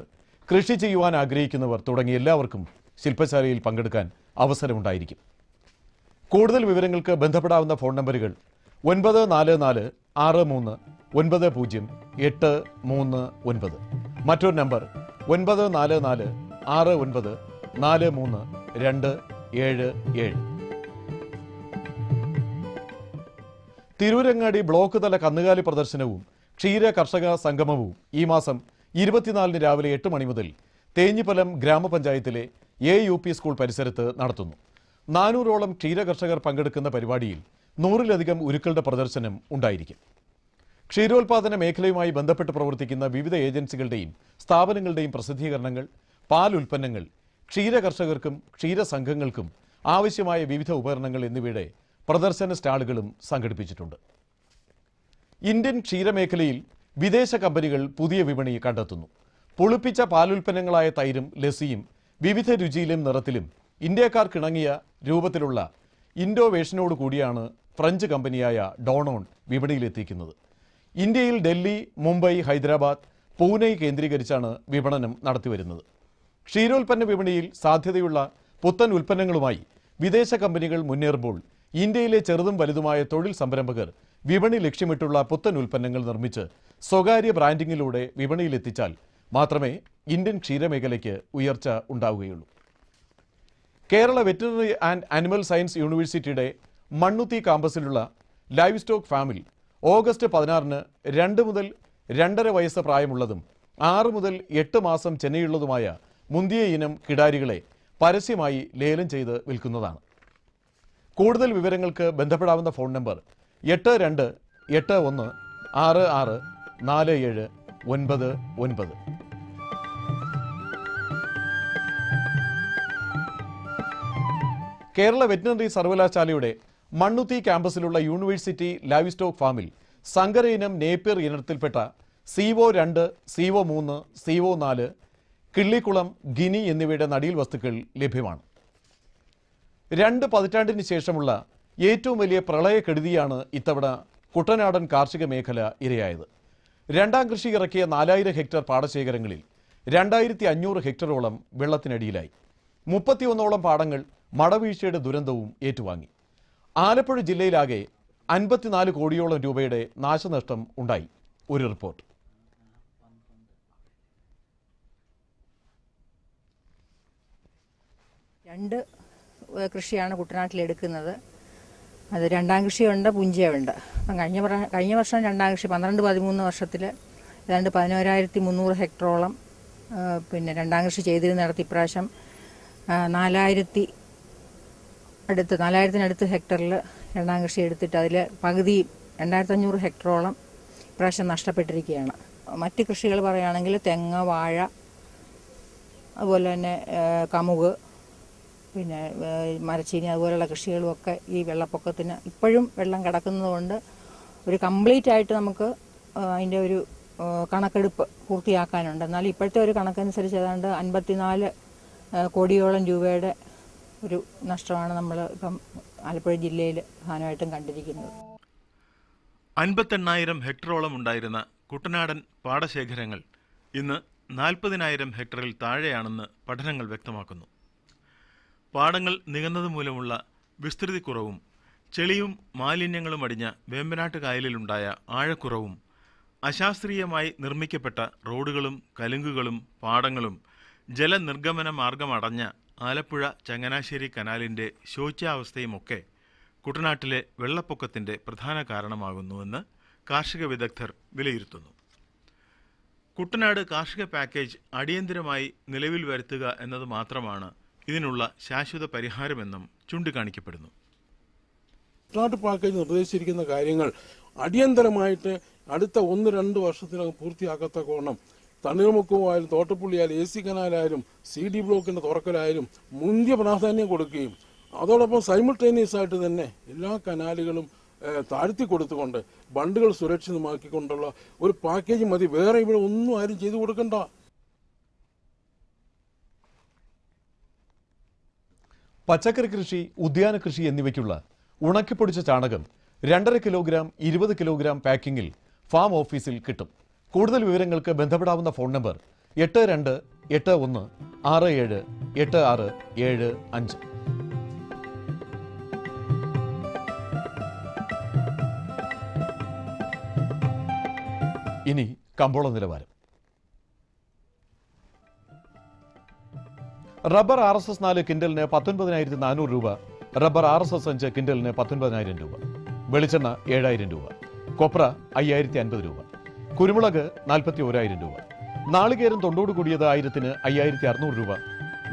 Speaker 14: കൃഷി ചെയ്യുവാൻ ആഗ്രഹിക്കുന്നവർ തുടങ്ങിയ എല്ലാവർക്കും ശില്പശാലയിൽ പങ്കെടുക്കാൻ അവസരമുണ്ടായിരിക്കും. കൂടുതൽ വിവരങ്ങൾക്ക് ബന്ധപ്പെടാവുന്ന ഫോൺ നമ്പറുകൾ 9446390839. മറ്റൊരു നമ്പർ 9446943277. തിരൂരങ്ങാടി ബ്ലോക്ക് തല കന്നുകാലി പ്രദർശനവും ക്ഷീര കർഷക സംഗമവും ഈ മാസം 24 രാവിലെ 8 മണി മുതൽ തേഞ്ഞിപ്പലം ഗ്രാമപഞ്ചായത്തിലെ AUP സ്കൂൾ പരിസരത്ത് നടത്തുന്നു. 400ഓളം ക്ഷീര കർഷകർ പങ്കെടുക്കുന്ന പരിപാടിയിൽ 100-ലധികം ഉരുക്കളുടെ പ്രദർശനം ഉണ്ടായിരിക്കും. ക്ഷീരോത്പാദന മേഖലയുമായി ബന്ധപ്പെട്ട് പ്രവർത്തിക്കുന്ന വിവിധ ഏജൻസികളുടെയും സ്ഥാപനങ്ങളുടെയും പ്രസിദ്ധീകരണങ്ങൾ, പാൽ ഉൽപ്പന്നങ്ങൾ, ക്ഷീര കർഷകർക്കും ക്ഷീരസംഘങ്ങൾക്കും ആവശ്യമായ വിവിധ ഉപകരണങ്ങൾ എന്നിവയുടെ പ്രദർശന സ്റ്റാളുകളും സംഘടിപ്പിച്ചിട്ടുണ്ട്. ഇന്ത്യൻ ക്ഷീരമേഖലയിൽ വിദേശ കമ്പനികൾ പുതിയ വിപണി കണ്ടെത്തുന്നു. പുളിപ്പിച്ച പാലുൽപ്പന്നങ്ങളായ തൈരും ലസ്സിയും വിവിധ രുചിയിലും നിറത്തിലും ഇന്ത്യക്കാർക്കിണങ്ങിയ രൂപത്തിലുള്ള ഇൻഡോവേഷനോട് കൂടിയാണ് ഫ്രഞ്ച് കമ്പനിയായ ഡോണോൺ വിപണിയിലെത്തിക്കുന്നത്. ഇന്ത്യയിൽ ഡൽഹി, മുംബൈ, ഹൈദരാബാദ്, പൂനെ കേന്ദ്രീകരിച്ചാണ് വിപണനം നടത്തിവരുന്നത്. ക്ഷീരോൽപ്പന്ന വിപണിയിൽ സാധ്യതയുള്ള പുത്തൻ ഉൽപ്പന്നങ്ങളുമായി വിദേശ കമ്പനികൾ മുന്നേറുമ്പോൾ ഇന്ത്യയിലെ ചെറുതും വലുതുമായ തൊഴിൽ സംരംഭകർ വിപണി ലക്ഷ്യമിട്ടുള്ള പുത്തൻ ഉൽപ്പന്നങ്ങൾ നിർമ്മിച്ച് സ്വകാര്യ ബ്രാൻഡിങ്ങിലൂടെ വിപണിയിലെത്തിച്ചാൽ മാത്രമേ ഇന്ത്യൻ ക്ഷീരമേഖലയ്ക്ക് ഉയർച്ച ഉണ്ടാവുകയുള്ളൂ. Kerala veterinary and animal science യൂണിവേഴ്സിറ്റിയുടെ മണ്ണുത്തി കാമ്പസിലുള്ള ലൈവ് സ്റ്റോക്ക് ഫാമിൽ ഓഗസ്റ്റ് 16-ന് 2 മുതൽ 2.5 വയസ്സ് പ്രായമുള്ളതും 6 മുതൽ 8 മാസം ചെനയുള്ളതുമായ മുന്തിയ ഇനം കിടാരികളെ പരസ്യമായി ലേലം ചെയ്ത് വിൽക്കുന്നതാണ്. കൂടുതൽ വിവരങ്ങൾക്ക് ബന്ധപ്പെടാവുന്ന ഫോൺ നമ്പർ 8281664799. കേരള വെറ്റിനറി സർവകലാശാലയുടെ മണ്ണുത്തി ക്യാമ്പസിലുള്ള യൂണിവേഴ്സിറ്റി ലൈവ് സ്റ്റോക്ക് ഫാമിൽ സങ്കര ഇനം നേപ്പിയർ ഇനത്തിൽപ്പെട്ട CO2, CO3, CO4, കിള്ളിക്കുളം, ഗിനി എന്നിവയുടെ നടീൽ വസ്തുക്കൾ ലഭ്യമാണ്. 2 പതിറ്റാണ്ടിന് ശേഷമുള്ള ഏറ്റവും വലിയ പ്രളയക്കെടുതിയാണ് ഇത്തവണ കുട്ടനാടൻ കാർഷിക മേഖല ഇരയായത്. രണ്ടാം കൃഷി ഇറക്കിയ 4000 ഹെക്ടർ പാടശേഖരങ്ങളിൽ 2500 ഹെക്ടറോളം വെള്ളത്തിനടിയിലായി. 31ഓളം പാടങ്ങൾ മടവീഴ്ചയുടെ ദുരന്തവും ഏറ്റുവാങ്ങി. ആലപ്പുഴ ജില്ലയിലാകെ 54 കോടിയോളം രൂപയുടെ നാശനഷ്ടം ഉണ്ടായി. ഒരു റിപ്പോർട്ട്.
Speaker 15: 2 കൃഷിയാണ് കുട്ടനാട്ടിലെടുക്കുന്നത്. അത് രണ്ടാം കൃഷിയുണ്ട്, പുഞ്ചയുണ്ട്. അപ്പം കഴിഞ്ഞ വർഷം രണ്ടാം കൃഷി 12-13 വർഷത്തിൽ ഏതാണ്ട് 11,300 ഹെക്ടറോളം പിന്നെ രണ്ടാം കൃഷി ചെയ്തിരുന്നിടത്ത് ഇപ്രാവശ്യം 4,000-നടുത്ത് ഹെക്ടറിൽ രണ്ടാം കൃഷി എടുത്തിട്ട് അതിൽ പകുതി 2,500 ഹെക്ടറോളം ഇപ്രാവശ്യം നഷ്ടപ്പെട്ടിരിക്കുകയാണ്. മറ്റ് കൃഷികൾ പറയുകയാണെങ്കിൽ തെങ്ങ്, വാഴ, അതുപോലെ തന്നെ കമുക്, പിന്നെ മരച്ചീനി, അതുപോലെയുള്ള കൃഷികളുമൊക്കെ ഈ വെള്ളപ്പൊക്കത്തിന് ഇപ്പോഴും വെള്ളം കിടക്കുന്നതുകൊണ്ട് ഒരു കംപ്ലീറ്റ് ആയിട്ട് നമുക്ക് അതിൻ്റെ ഒരു കണക്കെടുപ്പ് പൂർത്തിയാക്കാനുണ്ട്. എന്നാൽ ഇപ്പോഴത്തെ ഒരു കണക്കനുസരിച്ച് ഏതാണ്ട് 54 കോടിയോളം രൂപയുടെ ഒരു നഷ്ടമാണ് നമ്മൾ ഇപ്പം ആലപ്പുഴ ജില്ലയിൽ പ്രധാനമായിട്ടും കണ്ടിരിക്കുന്നത്.
Speaker 16: 58,000 ഹെക്ടറോളം ഉണ്ടായിരുന്ന കുട്ടനാടൻ പാടശേഖരങ്ങൾ ഇന്ന് 40,000 ഹെക്ടറിൽ താഴെയാണെന്ന് പഠനങ്ങൾ വ്യക്തമാക്കുന്നു. പാടങ്ങൾ നികന്നതുമൂലമുള്ള വിസ്തൃതി കുറവും ചെളിയും മാലിന്യങ്ങളും അടിഞ്ഞ വേമ്പനാട്ട് കായലിലുണ്ടായ ആഴക്കുറവും അശാസ്ത്രീയമായി നിർമ്മിക്കപ്പെട്ട റോഡുകളും കലുങ്കുകളും പാടങ്ങളും ജലനിർഗമന മാർഗമടഞ്ഞ ആലപ്പുഴ ചങ്ങനാശ്ശേരി കനാലിൻ്റെ ശോച്യാവസ്ഥയുമൊക്കെ കുട്ടനാട്ടിലെ വെള്ളപ്പൊക്കത്തിൻ്റെ പ്രധാന കാരണമാകുന്നുവെന്ന് കാർഷിക വിദഗ്ധർ വിലയിരുത്തുന്നു. കുട്ടനാട് കാർഷിക പാക്കേജ് അടിയന്തരമായി നിലവിൽ വരുത്തുക എന്നത് മാത്രമാണ് ഇതിനുള്ള ശാശ്വത പരിഹാരമെന്നും ചൂണ്ടിക്കാണിക്കപ്പെടുന്നു.
Speaker 17: കുട്ടനാട് പാക്കേജ് നിർദ്ദേശിച്ചിരിക്കുന്ന കാര്യങ്ങൾ അടിയന്തരമായിട്ട് അടുത്ത 1-2 വർഷത്തിനകം പൂർത്തിയാക്കത്തക്കോണം തണ്ണീർമുക്കമായാലും തോട്ടപ്പുള്ളിയായാലും AC കനാലായാലും CD ബ്ലോക്കിന്റെ തുറക്കലായാലും മുന്തിയ പ്രാധാന്യം കൊടുക്കുകയും അതോടൊപ്പം സൈമിൾട്ടേനിയസ് ആയിട്ട് തന്നെ എല്ലാ കനാലുകളും താഴ്ത്തി കൊടുത്തുകൊണ്ട് ബണ്ടുകൾ സുരക്ഷിതമാക്കിക്കൊണ്ടുള്ള ഒരു പാക്കേജ് മതി. വേറെ ഇവിടെ ഒന്നും ആരും ചെയ്തു കൊടുക്കണ്ട.
Speaker 14: പച്ചക്കറി കൃഷി, ഉദ്യാന കൃഷി എന്നിവയ്ക്കുള്ള ഉണക്കിപ്പൊടിച്ച ചാണകം 2.5 കിലോഗ്രാം 20 കിലോഗ്രാം പാക്കിങ്ങിൽ ഫാം ഓഫീസിൽ കിട്ടും. കൂടുതൽ വിവരങ്ങൾക്ക് ബന്ധപ്പെടാവുന്ന ഫോൺ നമ്പർ 8281678675. ഇനി കമ്പോള നിലവാരം. റബ്ബർ RSS 4 കിൻഡലിന് 19,400 രൂപ, റബ്ബർ RSS 5 കിൻഡലിന് 19,000 രൂപ, വെളിച്ചെണ്ണ 7,000 രൂപ, കൊപ്ര 5,050 രൂപ, കുരുമുളക് 41,000 രൂപ, നാളികേരം തൊണ്ടോട് കൂടിയത് 1000-ന് 5,600 രൂപ,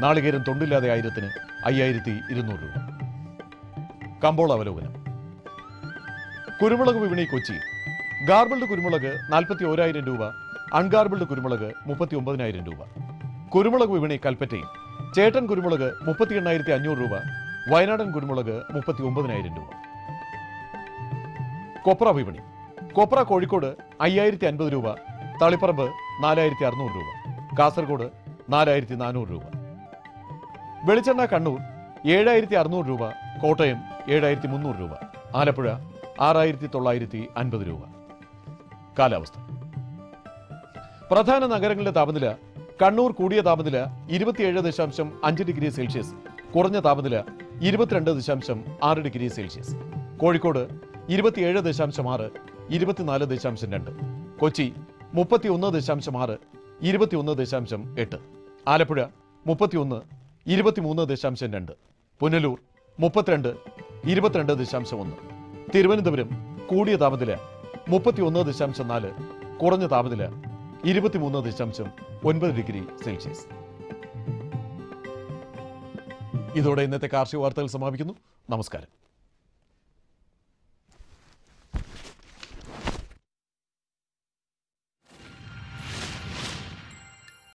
Speaker 14: നാളികേരം തൊണ്ടില്ലാതെ 1000-ന് 5,200 രൂപ. കമ്പോള അവലോകനം. കുരുമുളക് വിപണി കൊച്ചി. ഗാർബിൾഡ് കുരുമുളക് 41,000 രൂപ, അൺഗാർബിൾഡ് കുരുമുളക് 39,000 രൂപ. കുരുമുളക് വിപണി കൽപ്പറ്റയിൽ. ചേട്ടൻ കുരുമുളക് 38,500 രൂപ, വയനാടൻ കുരുമുളക് 39,000 രൂപ. കൊപ്ര വിപണി. കൊപ്ര കോഴിക്കോട് 5,050 രൂപ, തളിപ്പറമ്പ് 4,600 രൂപ, കാസർഗോഡ് 4,400 രൂപ. വെളിച്ചെണ്ണ കണ്ണൂർ 7,600 രൂപ, കോട്ടയം 7,300 രൂപ, ആലപ്പുഴ 6,950 രൂപ. കാലാവസ്ഥ. പ്രധാന നഗരങ്ങളിലെ താപനില. കണ്ണൂർ കൂടിയ താപനില 27.5 ഡിഗ്രി സെൽഷ്യസ്, കുറഞ്ഞ താപനില 22.6 ഡിഗ്രി സെൽഷ്യസ്. കോഴിക്കോട് 27.6, 24.2. കൊച്ചി 31.6, 21.8. ആലപ്പുഴ 31, 23.2. പുനലൂർ 32, 22.1. തിരുവനന്തപുരം കൂടിയ താപനില 31.4, കുറഞ്ഞ താപനില 23.9 ഡിഗ്രി സെൽഷ്യസ്. ഇതോടെ ഇന്നത്തെ കാർഷിക വാർത്തകൾ സമാപിക്കുന്നു. നമസ്കാരം.